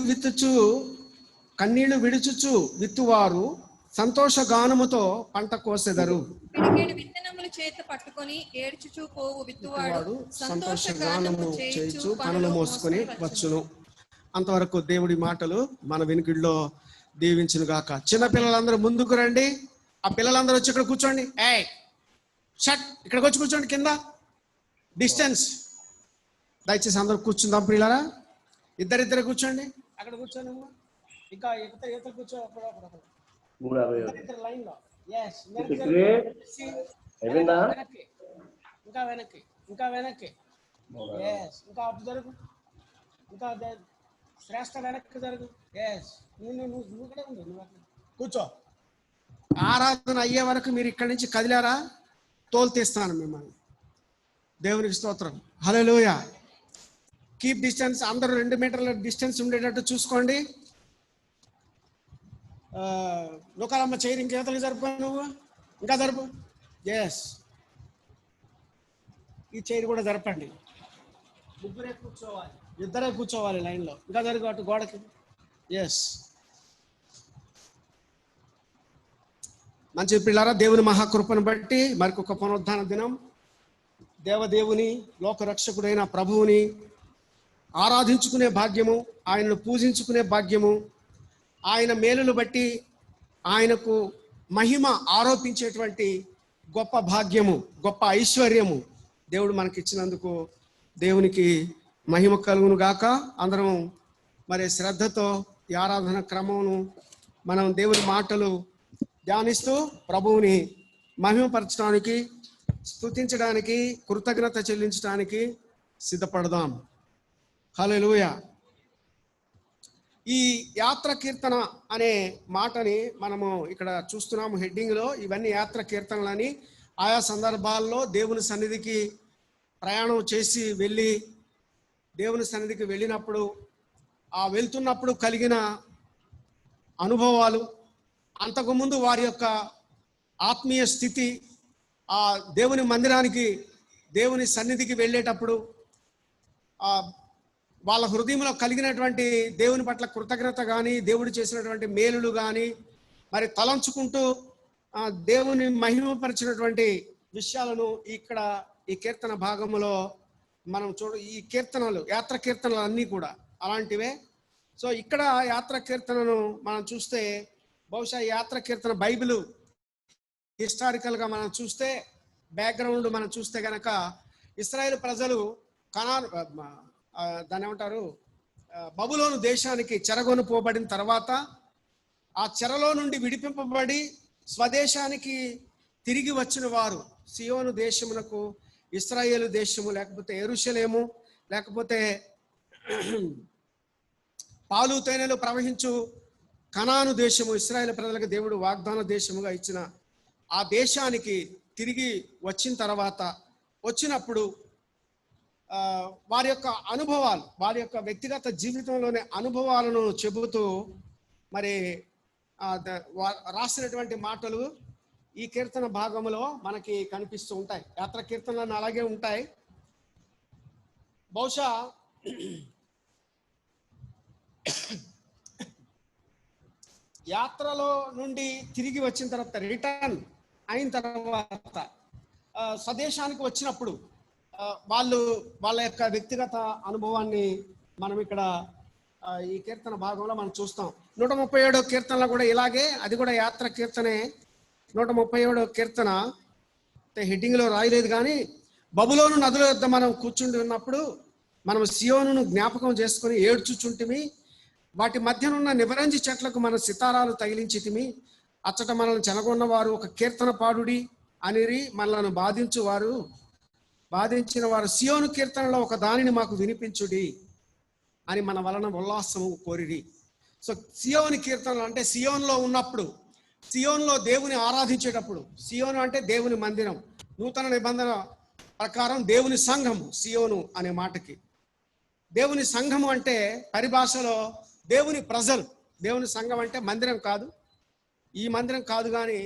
S5: విడుచుచు విత్తువారు సంతోష గానముతో పంట కోసెదరు.
S1: పిడికెడు విత్తనములు చేత పట్టుకొని ఏడ్చుచూ పోవు విత్తువాడు సంతోష గానము చేయుచు పనులు మోసుకొని వచ్చును.
S5: అంతవరకు దేవుడి మాటలు మన వెనుకల్లో దీవించును గాక. చిన్న పిల్లలందరూ ముందుకు రండి. ఆ పిల్లలందరూ వచ్చి ఇక్కడ కూర్చోండి. షట్ ఇక్కడికి వచ్చి కూర్చోండి. కింద డిస్టెన్స్ దయచేసి అందరూ కూర్చుందాం. పిల్లరా ఇద్దరిద్దరు కూర్చోండి. అక్కడ కూర్చోండి. ఇంకా ఇద్దరు కూర్చో. లైన్ లో ఇంకా వెనక్కి ఇంకా వెనక్కి ఇంకా అటు జరుగు. ఇంకా శ్రేష్ఠ వెనక్కి జరుగు. నువ్వు కూడా ఉంది. నువ్వు కూర్చో. ఆరాధన అయ్యే వరకు మీరు ఇక్కడి నుంచి కదిలారా తోలు తీస్తాను మిమ్మల్ని. దేవునికి స్తోత్రం. హల్లెలూయా. Keep distance. అందరూ 2 మీటర్ల డిస్టెన్స్ ఉండేటట్టు చూసుకోండి. నూకాలమ్మ చైర్ ఇంకేతలు జరుపు. నువ్వు ఇంకా జరుపు. ఈ చైర్ కూడా జరపండి. ముగ్గురే కూర్చోవాలి, ఇద్దరే కూర్చోవాలి లైన్లో. ఇంకా జరుగు అటు గోడకి. మంచి పిల్లారా, దేవుని మహాకృపను బట్టి మరికొక పునరుద్ధాన దినం దేవదేవుని లోకరక్షకుడైన ప్రభువుని ఆరాధించుకునే భాగ్యము, ఆయనను పూజించుకునే భాగ్యము, ఆయన మేలును బట్టి ఆయనకు మహిమ ఆరోపించేటువంటి గొప్ప భాగ్యము, గొప్ప ఐశ్వర్యము దేవుడు మనకిచ్చినందుకు దేవునికి మహిమ కలుగును గాక. అందరం మరి శ్రద్ధతో ఈ ఆరాధన క్రమమును మనం దేవుని మాటలు ధ్యానిస్తూ ప్రభువుని మహిమపరచడానికి, స్తుతించడానికి, కృతజ్ఞత చెల్లించడానికి సిద్ధపడదాం. హల్లెలూయా. ఈ యాత్ర కీర్తన అనే మాటని మనము ఇక్కడ చూస్తున్నాము హెడ్డింగ్లో. ఇవన్నీ యాత్ర కీర్తనలని ఆయా సందర్భాల్లో దేవుని సన్నిధికి ప్రయాణం చేసి వెళ్ళి దేవుని సన్నిధికి వెళ్ళినప్పుడు ఆ వెళ్తున్నప్పుడు కలిగిన అనుభవాలు, అంతకుముందు వారి యొక్క ఆత్మీయ స్థితి, ఆ దేవుని మందిరానికి దేవుని సన్నిధికి వెళ్ళేటప్పుడు వాళ్ళ హృదయంలో కలిగినటువంటి దేవుని పట్ల కృతజ్ఞత కానీ, దేవుడు చేసినటువంటి మేలులు కానీ మరి తలంచుకుంటూ దేవుని మహిమపరిచినటువంటి విషయాలను ఇక్కడ ఈ కీర్తన భాగములో మనం ఈ కీర్తనలు, యాత్ర కీర్తనలు అన్నీ కూడా అలాంటివే. సో ఇక్కడ యాత్ర కీర్తనను మనం చూస్తే, బహుశా యాత్ర కీర్తన బైబిల్ హిస్టారికల్గా మనం చూస్తే, బ్యాక్గ్రౌండ్ మనం చూస్తే కనుక ఇశ్రాయేలు ప్రజలు దాన్ని ఏమంటారు, బబులోను దేశానికి చెరగొను పోబడిన తర్వాత ఆ చెరలో నుండి విడిపింపబడి స్వదేశానికి తిరిగి వచ్చిన వారు సియోను దేశమునకు, ఇశ్రాయేలు దేశము, లేకపోతే యెరూషలేము, లేకపోతే పాలు తేనెలు ప్రవహించు కనాను దేశము, ఇశ్రాయేలు ప్రజలకు దేవుడు వాగ్దాన దేశముగా ఇచ్చిన ఆ దేశానికి తిరిగి వచ్చినప్పుడు వారి యొక్క అనుభవాలు, వారి యొక్క వ్యక్తిగత జీవితంలోని అనుభవాలను చెబుతూ మరి రాసినటువంటి మాటలు ఈ కీర్తన భాగంలో మనకి కనిపిస్తూ ఉంటాయి. యాత్ర కీర్తనలు అలాగే ఉంటాయి. బహుశా యాత్రలో నుండి తిరిగి వచ్చిన తర్వాత, రిటర్న్ అయిన తర్వాత స్వదేశానికి వచ్చినప్పుడు వాళ్ళ యొక్క వ్యక్తిగత అనుభవాన్ని మనం ఇక్కడ ఈ కీర్తన భాగంలో మనం చూస్తాం. 137వ కీర్తనలో కూడా ఇలాగే, అది కూడా యాత్ర కీర్తనే. 137వ కీర్తన హెడ్డింగ్లో రాయలేదు కానీ, బబులోను నదుల వద్ద మనం కూర్చుండి ఉన్నప్పుడు మనం సియోనును జ్ఞాపకం చేసుకుని ఏడ్చుచుంటిమి, వాటి మధ్యనున్న నివరంజి చెట్లకు మన సితారాలు తగిలించితిమి, అచ్చట మనల్ని చెనగొన్న వారు ఒక కీర్తన పాడుడి అనిరి, మనలను బాధించిన వారు సియోను కీర్తనలో ఒక దానిని మాకు వినిపించుడి అని మన వలన ఉల్లాసము కోరిరి. సో సియోను కీర్తనలు అంటే సియోన్లో ఉన్నప్పుడు, సియోన్లో దేవుని ఆరాధించేటప్పుడు, సియోను అంటే దేవుని మందిరం, నూతన నిబంధన ప్రకారం దేవుని సంఘము సియోను అనే మాటకి. దేవుని సంఘము అంటే పరిభాషలో దేవుని ప్రజలు. దేవుని సంఘం అంటే మందిరం కాదు, ఈ మందిరం కాదు, కానీ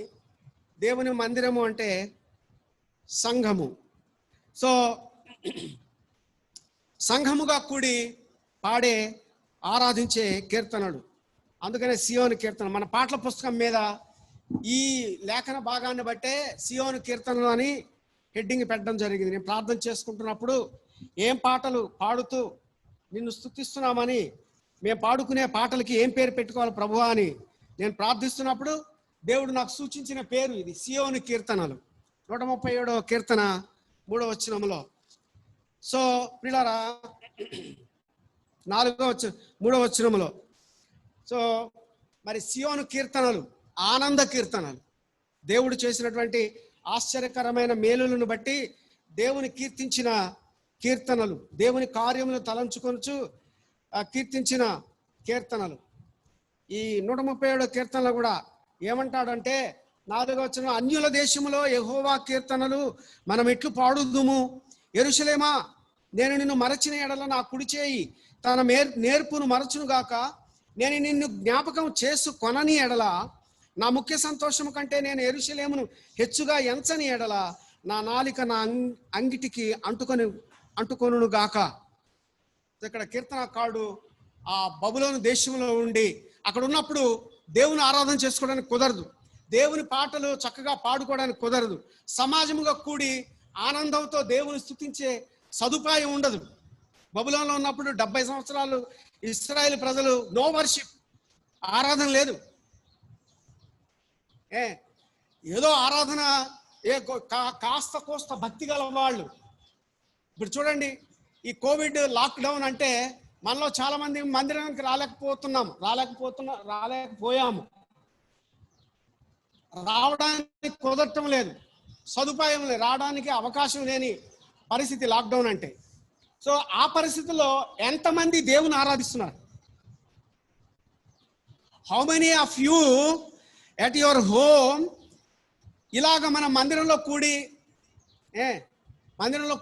S5: దేవుని మందిరము అంటే సంఘము. సో సంఘముగా కూడి పాడే, ఆరాధించే కీర్తనలు, అందుకనే సియోను కీర్తన. మన పాటల పుస్తకం మీద ఈ లేఖన భాగాన్ని బట్టే సియోను కీర్తనలు అని హెడ్డింగ్ పెట్టడం జరిగింది. నేను ప్రార్థన చేసుకుంటున్నప్పుడు ఏం పాటలు పాడుతూ నిన్ను స్తుతిస్తున్నామని మేము పాడుకునే పాటలకి ఏం పేరు పెట్టుకోవాలి ప్రభువా అని నేను ప్రార్థిస్తున్నప్పుడు దేవుడు నాకు సూచించిన పేరు ఇది, సియోను కీర్తనలు 137వ కీర్తన 3వ వచనంలో. సో ప్రియులారా 3వ వచనంలో సో మరి సియోను కీర్తనలు ఆనంద కీర్తనలు, దేవుడు చేసినటువంటి ఆశ్చర్యకరమైన మేలులను బట్టి దేవుని కీర్తించిన కీర్తనలు, దేవుని కార్యములను తలంచుకొనుచు కీర్తించిన కీర్తనలు. ఈ 137వ కీర్తనలు కూడా ఏమంటాడంటే 4వ వచనం, అన్యుల దేశములో యెహోవా కీర్తనలు మనం ఎట్లు పాడుదుము. యెరూషలేమా, నేను నిన్ను మరచిన ఎడల నా కుడి చేయి తన నేర్పును మరచును గాక. నేను నిన్ను జ్ఞాపకం చేసు కొనని ఎడల నా ముఖ్య సంతోషము కంటే నేను యెరూషలేమును హెచ్చుగా ఎంచని ఎడల నా నాలిక నా అంగిటికి అంటుకొనును గాక. ఇక్కడ కీర్తనకారుడు ఆ బబులోను దేశంలో ఉండి అక్కడ ఉన్నప్పుడు దేవుని ఆరాధన చేసుకోవడానికి కుదరదు, దేవుని పాటలు చక్కగా పాడుకోవడానికి కుదరదు, సమాజంగా కూడి ఆనందంతో దేవుని స్తుతించే సదుపాయం ఉండదు. బబులోనులో ఉన్నప్పుడు 70 సంవత్సరాలు ఇశ్రాయేలు ప్రజలు నో వర్షిప్, ఆరాధన లేదు. ఏదో ఆరాధన కాస్త కోస్త భక్తి గల వాళ్ళు. ఇప్పుడు చూడండి, ఈ కోవిడ్ లాక్డౌన్ అంటే మనలో చాలా మంది మందిరానికి రాలేకపోయాము, రావడానికి కుదరటం లేదు, సదుపాయం లేదు, రావడానికి అవకాశం లేని పరిస్థితి లాక్డౌన్ అంటే. సో ఆ పరిస్థితుల్లో ఎంతమంది దేవుని ఆరాధిస్తున్నారు? How many of you at your home ఇలాగ మన మందిరంలో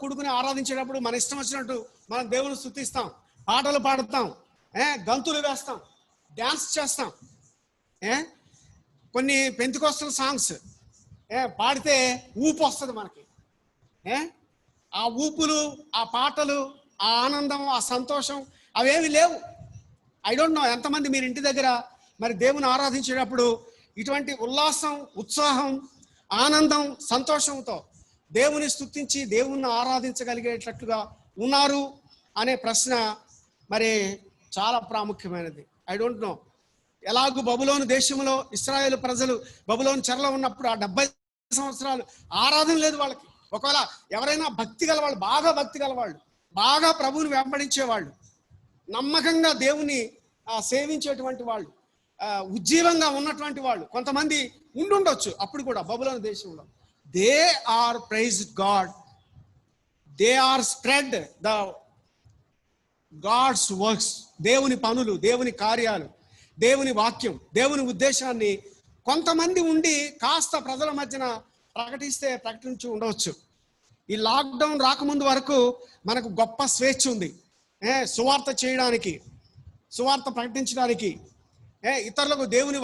S5: కూడుకుని ఆరాధించేటప్పుడు మన ఇష్టం వచ్చినట్టు మనం దేవుని స్తుతిస్తాం, పాటలు పాడుతాం, గంతులు వేస్తాం, డ్యాన్స్ చేస్తాం. కొన్ని పెంతెకోస్తల్ సాంగ్స్ పాడితే ఊపు వస్తుంది మనకి. ఆ ఊపులు, ఆ పాటలు, ఆ ఆనందం, ఆ సంతోషం అవేమి లేవు. ఐ డోంట్ నో ఎంతమంది మీరు ఇంటి దగ్గర మరి దేవుని ఆరాధించేటప్పుడు ఇటువంటి ఉల్లాసం, ఉత్సాహం, ఆనందం, సంతోషంతో దేవుని స్తుతించి దేవుణ్ణి ఆరాధించగలిగేటట్లుగా ఉన్నారు అనే ప్రశ్న మరి చాలా ప్రాముఖ్యమైనది. I don't know. ఎలాగూ బబులోను దేశంలో ఇశ్రాయేలు ప్రజలు బబులోను చెరలో ఉన్నప్పుడు ఆ 70 సంవత్సరాలు ఆరాధన లేదు వాళ్ళకి. ఒకవేళ ఎవరైనా భక్తి గలవాళ్ళు, బాగా భక్తి గలవాళ్ళు, బాగా ప్రభువుని వెంబడించేవాళ్ళు, నమ్మకంగా దేవుని సేవించేటువంటి వాళ్ళు, ఉజ్జీవంగా ఉన్నటువంటి వాళ్ళు కొంతమంది ఉండుండొచ్చు అప్పుడు కూడా బబులోను దేశంలో. They are praised God, they are spread the God's works, దేవుని పనులు, దేవుని కార్యాలు, దేవుని వాక్యం, దేవుని ఉద్దేశాన్ని కొంతమంది ఉండి కాస్త ప్రజల మధ్యన ప్రకటించి ఉండవచ్చు. ఈ లాక్డౌన్ రాకముందు వరకు మనకు గొప్ప స్వేచ్ఛ ఉంది, సువార్త చేయడానికి, సువార్త ప్రకటించడానికి, ఇతరులకు దేవుని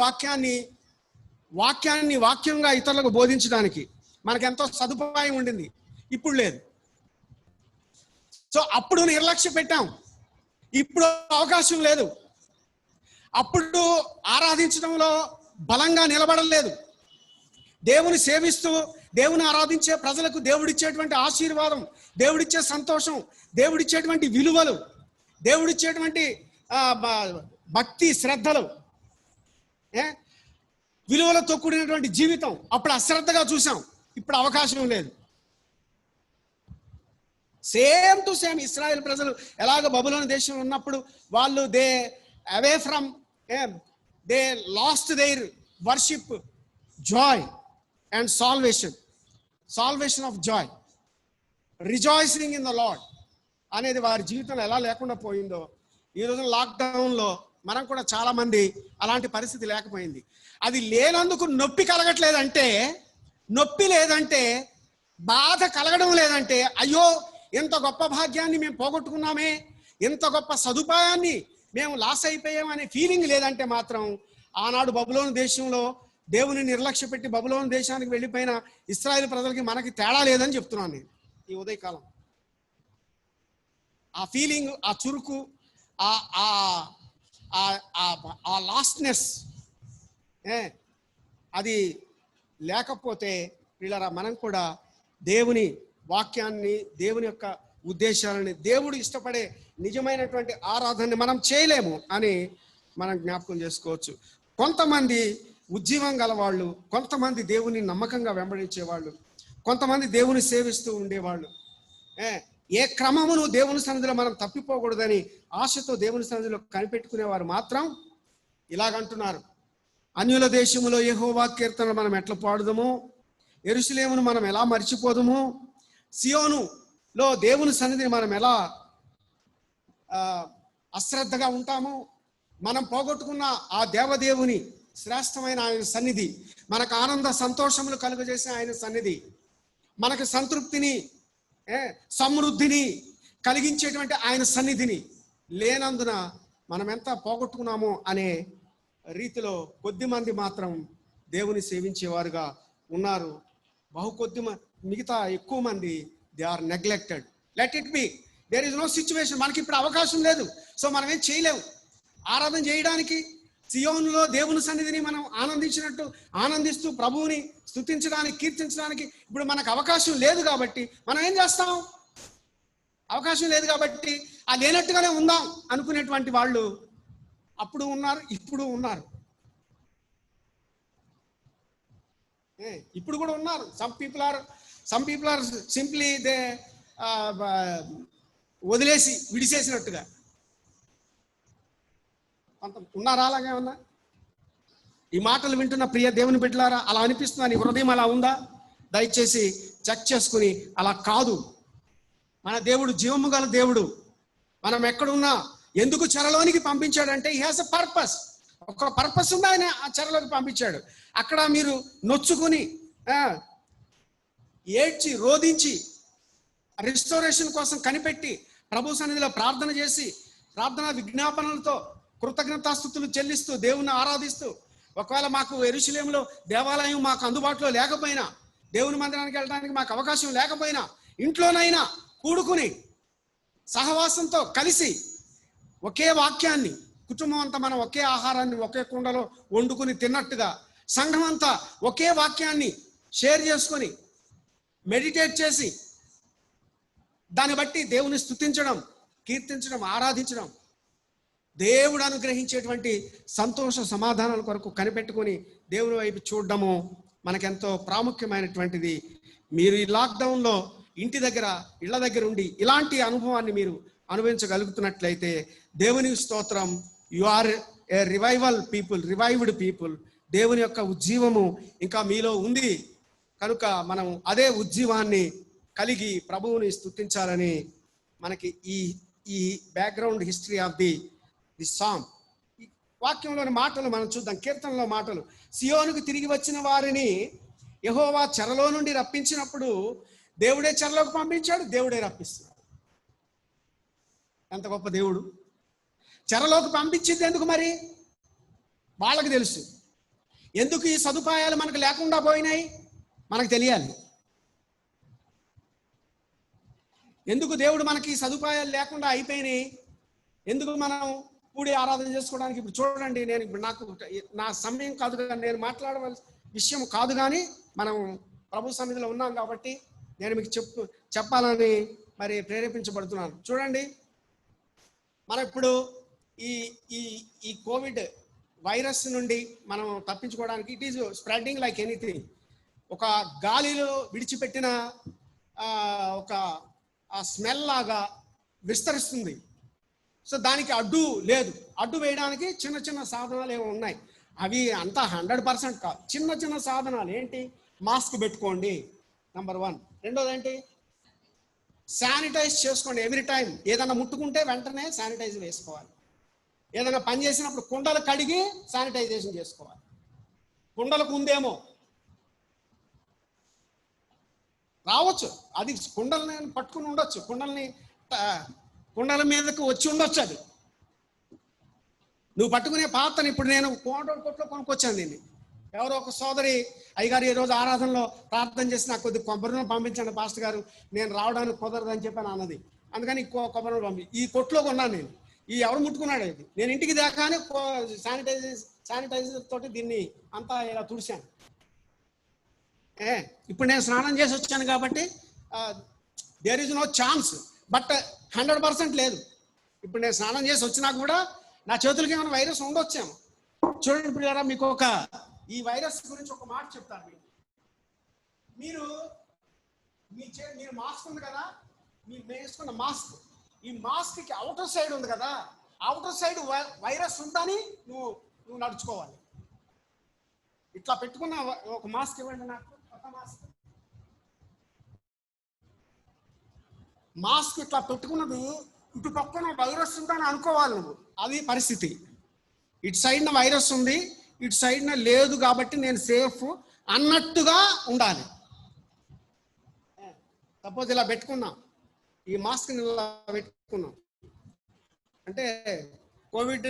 S5: వాక్యంగా ఇతరులకు బోధించడానికి మనకెంతో సదుపాయం ఉండింది. ఇప్పుడు లేదు. సో అప్పుడు నిర్లక్ష్య పెట్టాం, ఇప్పుడు అవకాశం లేదు. అప్పుడు ఆరాధించడంలో బలంగా నిలబడలేదు. దేవుని సేవిస్తూ దేవుని ఆరాధించే ప్రజలకు దేవుడిచ్చేటువంటి ఆశీర్వాదం, దేవుడిచ్చే సంతోషం, దేవుడిచ్చేటువంటి విలువలు, దేవుడిచ్చేటువంటి భక్తి శ్రద్ధలు, విలువలతో కూడినటువంటి జీవితం అప్పుడు అశ్రద్ధగా చూసాం. ఇప్పుడు అవకాశం లేదు. సేమ్ టు సేమ్ ఇశ్రాయేల్ ప్రజలు ఎలాగ బబులోను దేశంలో ఉన్నప్పుడు వాళ్ళు they lost their worship, joy and salvation of joy, rejoicing in the Lord అనేది వారి జీవితంలో ఎలా లేకుండా పోయిందో ఈ రోజు లాక్డౌన్లో మనం కూడా చాలా మంది అలాంటి పరిస్థితి లేకపోయింది. అది లేనందుకు నొప్పి లేదంటే బాధ కలగడం లేదంటే అయ్యో ఎంత గొప్ప భాగ్యాన్ని మేము పోగొట్టుకున్నామే, ఎంత గొప్ప సదుపాయాన్ని మేము లాస్ అయిపోయామనే ఫీలింగ్ లేదంటే మాత్రం ఆనాడు బబులోను దేశంలో దేవుని నిర్లక్ష్య పెట్టి బబులోను దేశానికి వెళ్ళిపోయిన ఇశ్రాయేలు ప్రజలకి మనకి తేడా లేదని చెప్తున్నాను నేను ఈ ఉదయకాలం. ఆ ఫీలింగ్, ఆ చురుకు, ఆ లాస్ట్నెస్ అది లేకపోతే వీళ్ళరా మనం కూడా దేవుని వాక్యాన్ని, దేవుని యొక్క ఉద్దేశాలని, దేవుడు ఇష్టపడే నిజమైనటువంటి ఆరాధనని మనం చేయలేము అని మనం జ్ఞాపకం చేసుకోవచ్చు. కొంతమంది ఉజ్జీవం గలవాళ్ళు, కొంతమంది దేవుని నమ్మకంగా వెంబడించేవాళ్ళు, కొంతమంది దేవుని సేవిస్తూ ఉండేవాళ్ళు. ఏ క్రమమును దేవుని సన్నిధిలో మనం తప్పిపోకూడదని ఆశతో దేవుని సన్నిధిలో కనిపెట్టుకునేవారు మాత్రం ఇలాగంటున్నారు, అన్యుల దేశములో యెహోవా కీర్తనలు మనం ఎట్లా పాడుదము, యెరూషలేమును మనం ఎలా మర్చిపోదుము, సియోనులో దేవుని సన్నిధిని మనం ఎలా అశ్రద్ధగా ఉంటాము, మనం పోగొట్టుకున్న ఆ దేవదేవుని శ్రేష్టమైన ఆయన సన్నిధి, మనకు ఆనంద సంతోషములు కలుగజేసే ఆయన సన్నిధి, మనకు సంతృప్తిని సమృద్ధిని కలిగించేటువంటి ఆయన సన్నిధిని లేనందున మనం ఎంత పోగొట్టుకున్నామో అనే రీతిలో కొద్ది మంది మాత్రం దేవుని సేవించేవారుగా ఉన్నారు. మిగతా ఎక్కువ మంది they are neglected. Let it be, there is no situation. మనకి ఇప్పుడు అవకాశం లేదు, సో మనం ఏం చేయలేము. ఆరాధన చేయడానికి సియోనులో దేవుని సన్నిధిని మనం ఆనందిస్తూ ప్రభువుని స్తుతించడానికి, కీర్తించడానికి ఇప్పుడు మనకు అవకాశం లేదు కాబట్టి మనం ఏం చేస్తాం? అవకాశం లేదు కాబట్టి ఆ లేనట్టుగానే ఉందాం అనుకునేటువంటి వాళ్ళు అప్పుడు ఉన్నారు, ఇప్పుడు ఉన్నారు, ఇప్పుడు కూడా ఉన్నారు. Some people are simply they వదిలేసి విడిచేసినట్టుగా కొంత ఉన్నారా? అలాగే ఉన్నా? ఈ మాటలు వింటున్న ప్రియ దేవుని బిడ్డలారా, అలా అనిపిస్తుందా? నీ హృదయం అలా ఉందా? దయచేసి చెక్ చేసుకుని, అలా కాదు. మన దేవుడు జీవము గల దేవుడు. మనం ఎక్కడున్నా ఎందుకు చెరలోనికి పంపించాడంటే హి హాస్ ఎ పర్పస్. ఒక పర్పస్ ఉంది, ఆయన ఆ చెరలోకి పంపించాడు. అక్కడ మీరు నొచ్చుకుని ఏడ్చి రోధించి రిస్టోరేషన్ కోసం కనిపెట్టి ప్రభు సన్నిధిలో ప్రార్థన చేసి ప్రార్థనా విజ్ఞాపనలతో కృతజ్ఞతాస్తుతులు చెల్లిస్తూ దేవుని ఆరాధిస్తూ, ఒకవేళ మాకు యెరూషలేములో దేవాలయం మాకు అందుబాటులో లేకపోయినా, దేవుని మందిరానికి వెళ్ళడానికి మాకు అవకాశం లేకపోయినా, ఇంట్లోనైనా కూడుకుని సహవాసంతో కలిసి ఒకే వాక్యాన్ని, కుటుంబం అంతా మనం ఒకే ఆహారాన్ని ఒకే కుండలో వండుకుని తిన్నట్టుగా సంఘం అంతా ఒకే వాక్యాన్ని షేర్ చేసుకొని మెడిటేట్ చేసి దాన్ని బట్టి దేవుని స్తుతించడం, కీర్తించడం, ఆరాధించడం, దేవుడు అనుగ్రహించేటువంటి సంతోష సమాధానాల కొరకు కనిపెట్టుకొని దేవుని వైపు చూడడము మనకెంతో ప్రాముఖ్యమైనటువంటిది. మీరు ఈ లాక్డౌన్లో ఇళ్ళ దగ్గర ఉండి ఇలాంటి అనుభవాన్ని మీరు అనుభవించగలుగుతున్నట్లయితే దేవుని స్తోత్రం. You are a revived people. దేవుని యొక్క ఉజ్జీవము ఇంకా మీలో ఉంది కనుక మనం అదే ఉజ్జీవాన్ని కలిగి ప్రభువుని స్తుతించాలని మనకి ఈ background history of the song, ఈ వాక్యంలోని మాటలు మనం చూద్దాం. కీర్తనలో మాటలు, సియోనుకు తిరిగి వచ్చిన వారిని యెహోవా చెరలో నుండి రప్పించినప్పుడు దేవుడే చెరలోకి పంపించాడు, దేవుడే రప్పిస్తున్నాడు. ఎంత గొప్ప దేవుడు! చెరలోకి పంపించింది ఎందుకు? మరి వాళ్ళకి తెలుసు. ఎందుకు ఈ సదుపాయాలు మనకు లేకుండా పోయినాయి మనకు తెలియాలి. ఎందుకు దేవుడు మనకి సదుపాయాలు లేకుండా అయిపోయినాయి? ఎందుకు మనం కూడి ఆరాధన చేసుకోవడానికి? ఇప్పుడు చూడండి, నేను ఇప్పుడు నా సమయం కాదు కానీ, నేను మాట్లాడవలసిన విషయం కాదు కానీ, మనం ప్రభు సన్నిధిలో ఉన్నాం కాబట్టి నేను మీకు చెప్పాలని మరి ప్రేరేపించబడుతున్నాను. చూడండి, మనం ఇప్పుడు ఈ కోవిడ్ వైరస్ నుండి మనం తప్పించుకోవడానికి, it is spreading like anything. ఒక గాలిలో విడిచిపెట్టిన ఒక స్మెల్ లాగా విస్తరిస్తుంది. సో దానికి అడ్డు లేదు. అడ్డు వేయడానికి చిన్న చిన్న సాధనాలు ఏమో ఉన్నాయి. అవి అంతా 100% కాదు, చిన్న చిన్న సాధనాలు. ఏంటి? మాస్క్ పెట్టుకోండి, నెంబర్ 1. రెండోది ఏంటి? శానిటైజ్ చేసుకోండి ఎవ్రీ టైం. ఏదైనా ముట్టుకుంటే వెంటనే శానిటైజ్ వేసుకోవాలి. ఏదైనా పని చేసినప్పుడు కుండలు కడిగి శానిటైజేషన్ చేసుకోవాలి. కుండలకు ఉందేమో రావచ్చు, అది కుండల్ని పట్టుకుని ఉండొచ్చు, కుండల మీదకు వచ్చి ఉండొచ్చు. అది నువ్వు పట్టుకునే పాత్రని ఇప్పుడు నేను కొట్లో కొనుక్కొచ్చాను. దీన్ని ఎవరో ఒక సోదరి, అయ్యగారు ఈరోజు ఆరాధనలో ప్రార్థన చేసి నాకు కొద్ది కొబ్బరిని పంపించండి పాస్టర్ గారు, నేను రావడానికి కుదరదని చెప్పాను అన్నది. అందుకని కొబ్బరిని ఈ కొట్లో కొన్నాను నేను. ఈ ఎవరు ముట్టుకున్నాడు ఇది? నేను ఇంటికి దాకానే శానిటైజర్ తోటి దీన్ని అంతా ఇలా తుడిచాను. ఇప్పుడు నేను స్నానం చేసి వచ్చాను కాబట్టి there is no chance. But 100% లేదు. ఇప్పుడు నేను స్నానం చేసి వచ్చినా కూడా నా చేతులకి ఏమైనా వైరస్ ఉండొచ్చేమో. చూడండి పిల్లరా, మీకు ఈ వైరస్ గురించి ఒక మాట చెప్తాను. మీరు మీరు మాస్క్ ఉంది కదా, మీరు వేసుకున్న మాస్క్, ఈ మాస్క్కి అవుటర్ సైడ్ ఉంది కదా, అవుటర్ సైడ్ వైరస్ ఉందని నువ్వు నడుచుకోవాలి. ఇట్లా పెట్టుకున్న ఒక మాస్క్ ఇవ్వండి నాకు, కొత్త మాస్క్. మాస్క్ ఇట్లా పెట్టుకున్నది ఇటు పక్కన వైరస్ ఉందని అనుకోవాలి నువ్వు. అది పరిస్థితి. ఇటు సైడ్న వైరస్ ఉంది, ఇటు సైడ్న లేదు, కాబట్టి నేను సేఫ్ అన్నట్టుగా ఉండాలి. సపోజ్ ఇలా పెట్టుకున్నాం, ఈ మాస్క్ని ఇలా పెట్టుకున్నాం అంటే కోవిడ్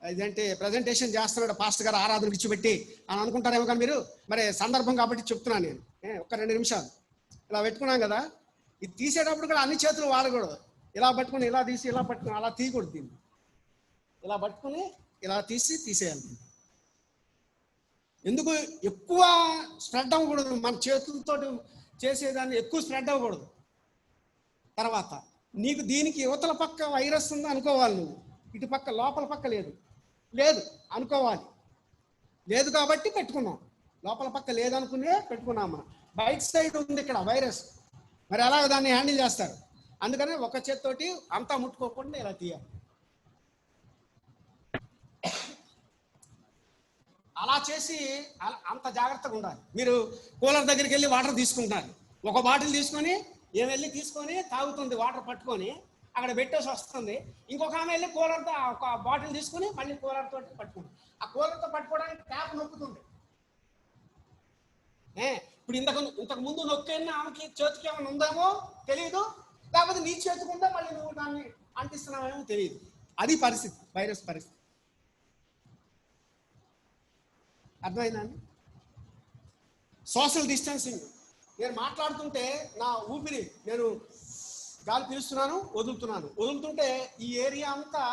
S5: ఇదంటే ప్రజెంటేషన్ చేస్తున్నాడు పాస్టర్ గారు, ఆరాధనకు ఇచ్చిపెట్టి అని అనుకుంటారేమో. కానీ మీరు మరి సందర్భం కాబట్టి చెప్తున్నాను నేను. ఒక 2 నిమిషాలు ఇలా పెట్టుకున్నాం కదా, ఇది తీసేటప్పుడు కూడా అన్ని చేతులు వాడకూడదు. ఇలా పట్టుకుని ఇలా తీసి ఇలా పట్టుకుని అలా తీయకూడదు. దీన్ని ఇలా పట్టుకుని ఇలా తీసేయాలి. ఎందుకు ఎక్కువ స్ప్రెడ్ అవ్వకూడదు, మన చేతులతో చేసేదాన్ని ఎక్కువ స్ప్రెడ్ అవ్వకూడదు. తర్వాత నీకు దీనికి యువతల పక్క వైరస్ ఉందో అనుకోవాలి నువ్వు, ఇటు పక్క లోపల పక్క లేదు అనుకోవాలి. లేదు కాబట్టి పెట్టుకున్నాం, లోపల పక్క లేదనుకునే పెట్టుకున్నాం. మనం బయట సైడ్ ఉంది ఇక్కడ వైరస్, మరి అలాగ దాన్ని హ్యాండిల్ చేస్తారు. అందుకనే ఒక చేత్తోటి అంతా ముట్టుకోకుండా ఇలా తీయాలి. అలా చేసి అంత జాగ్రత్తగా ఉండాలి. మీరు కూలర్ దగ్గరికి వెళ్ళి వాటర్ తీసుకుంటున్నారు, ఒక బాటిల్ తీసుకొని వెళ్ళి తీసుకొని తాగుతుంది, వాటర్ పట్టుకొని అక్కడ పెట్టేసి వస్తుంది. ఇంకొక ఆమె వెళ్ళి కూలర్తో ఒక బాటిల్ తీసుకుని మళ్ళీ కూలర్ తోటి పట్టుకుంటుంది. ఆ కూలర్తో పట్టుకోవడానికి ట్యాప్ నొక్కుతుంది. ఇప్పుడు ఇంతకు ముందు నొక్కేనా ఆమెకి చేతికి ఏమైనా ఉందేమో తెలియదు, లేకపోతే నీ చేతికి ఉందో మళ్ళీ నువ్వు దాన్ని అంటిస్తున్నావేమో తెలియదు. అది పరిస్థితి, వైరస్ పరిస్థితి. అర్థమైందండి? Social distancing. నేను మాట్లాడుతుంటే నా ఊపిరి, నేను గాలి పీలుస్తున్నాను, వదులుతుంటే ఈ ఏరియా అంతా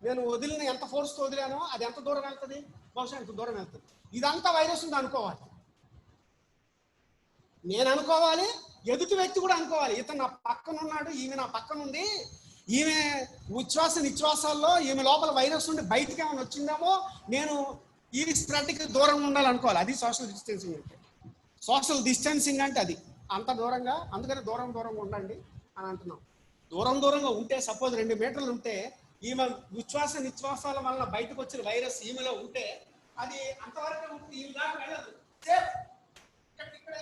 S5: నేను వదిలిన ఎంత ఫోర్స్తో వదిలానో అది ఎంత దూరం వెళ్తుంది, బహుశా ఎంత దూరం వెళ్తుంది. ఇదంతా వైరస్ ఉంది అనుకోవాలి. నేను అనుకోవాలి, ఎదుటి వ్యక్తి కూడా అనుకోవాలి, ఇతను నా పక్కన ఉన్నాడు, ఈమె నా పక్కన ఉంది, ఈమె ఉచ్ఛ్వాస నిశ్వాసాల్లో ఈమె లోపల వైరస్ ఉండి బయటికి ఏమైనా వచ్చిందేమో, నేను ఈ స్ప్రెడ్కి దూరంగా ఉండాలనుకోవాలి. అది సోషల్ డిస్టెన్సింగ్ అంటే. సోషల్ డిస్టెన్సింగ్ అంటే అది అంత దూరంగా. అందుకని దూరంగా ఉండండి అని అంటున్నాం. దూరంగా ఉంటే సపోజ్ 2 మీటర్లు ఉంటే, ఈమె ఉచ్ఛ్వాస నిశ్వాసాల వలన బయటకు వచ్చిన వైరస్ ఈమెలో ఉంటే అది అంతవరకు ఉంటుంది, ఈమె దాకా వెళ్ళదు. సేఫ్. ఇక్కడ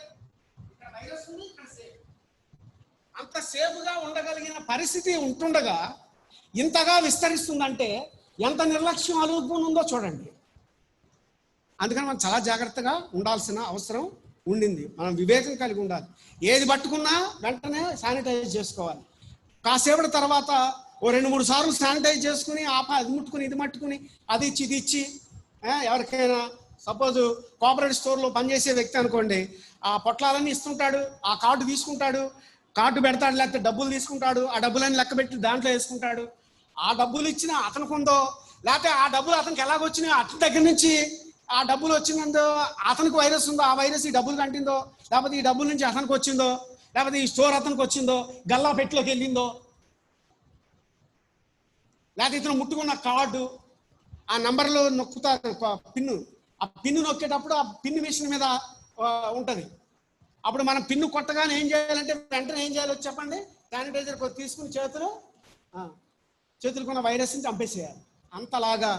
S5: వైరస్ ఉంది, ఇక్కడ సేఫ్. అంత సేఫ్గా ఉండగలిగిన పరిస్థితి ఉంటుండగా ఇంతగా విస్తరిస్తుందంటే ఎంత నిర్లక్ష్యం అలుగుని ఉందో చూడండి. అందుకని మనం చాలా జాగ్రత్తగా ఉండాల్సిన అవసరం ఉండింది. మనం వివేకం కలిగి ఉండాలి. ఏది పట్టుకున్నా వెంటనే శానిటైజ్ చేసుకోవాలి. కాసేపటి తర్వాత ఓ 2-3 సార్లు శానిటైజ్ చేసుకుని అది ముట్టుకుని ఇది మట్టుకుని అది ఇచ్చి ఇది ఇచ్చి, ఎవరికైనా సపోజ్ కోఆపరేటివ్ స్టోర్లో పనిచేసే వ్యక్తి అనుకోండి, ఆ పొట్లాలన్నీ ఇస్తుంటాడు, ఆ కార్డు తీసుకుంటాడు, కార్డు పెడతాడు, లేకపోతే డబ్బులు తీసుకుంటాడు, ఆ డబ్బులన్నీ లెక్క పెట్టి దాంట్లో వేసుకుంటాడు. ఆ డబ్బులు ఇచ్చిన అతనికి ఉందో, లేకపోతే ఆ డబ్బులు అతనికి ఎలాగొచ్చినాయో అతని దగ్గర నుంచి ఆ డబ్బులు వచ్చిందో అతనికి వైరస్ ఉందో, ఆ వైరస్ ఈ డబ్బులు కంటిందో, లేకపోతే ఈ డబ్బుల నుంచి అతనికి వచ్చిందో, లేకపోతే ఈ స్టోర్ అతనికి వచ్చిందో, గల్లా పెట్టిలోకి వెళ్ళిందో, లేకపోతే ఇతను ముట్టుకున్న కార్డు ఆ నంబర్లో నొక్కుతా పిన్ను, ఆ పిన్ను నొక్కేటప్పుడు ఆ పిన్ను మిషన్ మీద ఉంటుంది. అప్పుడు మనం పిన్ను కొట్టగానే ఏం చేయాలంటే వెంటనే ఏం చేయాలో చెప్పండి, శానిటైజర్ తీసుకుని చేతులకున్న వైరస్ని చంపేసేయాలి. అంతలాగా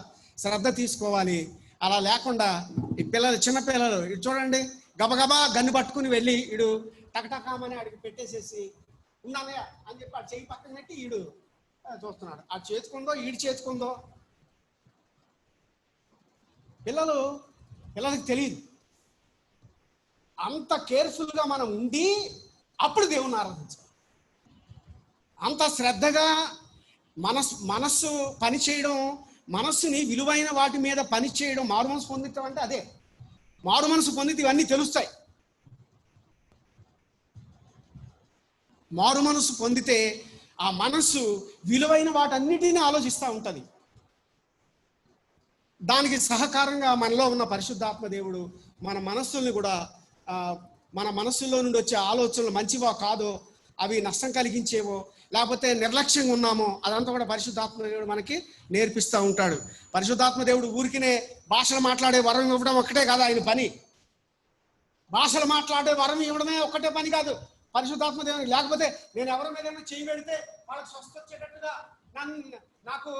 S5: శ్రద్ధ తీసుకోవాలి. అలా లేకుండా ఈ పిల్లలు, చిన్నపిల్లలు ఇటు చూడండి, గబగబా గన్ను పట్టుకుని వెళ్ళి ఈడు టకటకామని ఆడికి పెట్టేసేసి ఉన్నానయ్యా అని చెప్పి ఆ చెయ్యి పక్కన పెట్టి ఈడు చూస్తున్నాడు. ఆ చేతుకుందో ఈడు చేతుకుందో పిల్లలకి తెలియదు. అంత కేర్ఫుల్గా మనం ఉండి అప్పుడు దేవుని ఆరాధించాలి. అంత శ్రద్ధగా మనస్సు పనిచేయడం, మనస్సుని విలువైన వాటి మీద పని చేయడం, మారు మనసు పొందటం అంటే అదే. మారు మనసు పొందితే ఇవన్నీ తెలుస్తాయి. మారు మనసు పొందితే ఆ మనస్సు విలువైన వాటన్నిటిని ఆలోచిస్తూ ఉంటుంది. దానికి సహకారంగా మనలో ఉన్న పరిశుద్ధాత్మ దేవుడు మన మనస్సుల్ని కూడా, మన మనస్సులో నుండి వచ్చే ఆలోచనలు మంచివా కాదో అవి నష్టం కలిగించేవో లేకపోతే నిర్లక్ష్యంగా ఉన్నామో అదంతా కూడా పరిశుద్ధాత్మ దేవుడు మనకి నేర్పిస్తూ ఉంటాడు. పరిశుద్ధాత్మ దేవుడు ఊరికినే భాషలు మాట్లాడే వరం ఇవ్వడం ఒక్కటే కాదు ఆయన పని. భాషలు మాట్లాడే వరం ఇవ్వడమే ఒక్కటే పని కాదు పరిశుద్ధాత్మ దేవుడు. లేకపోతే నేను ఎవరి మీద చేయి పెడితే వాళ్ళకి స్వస్థ వచ్చేటట్టుగా నాకు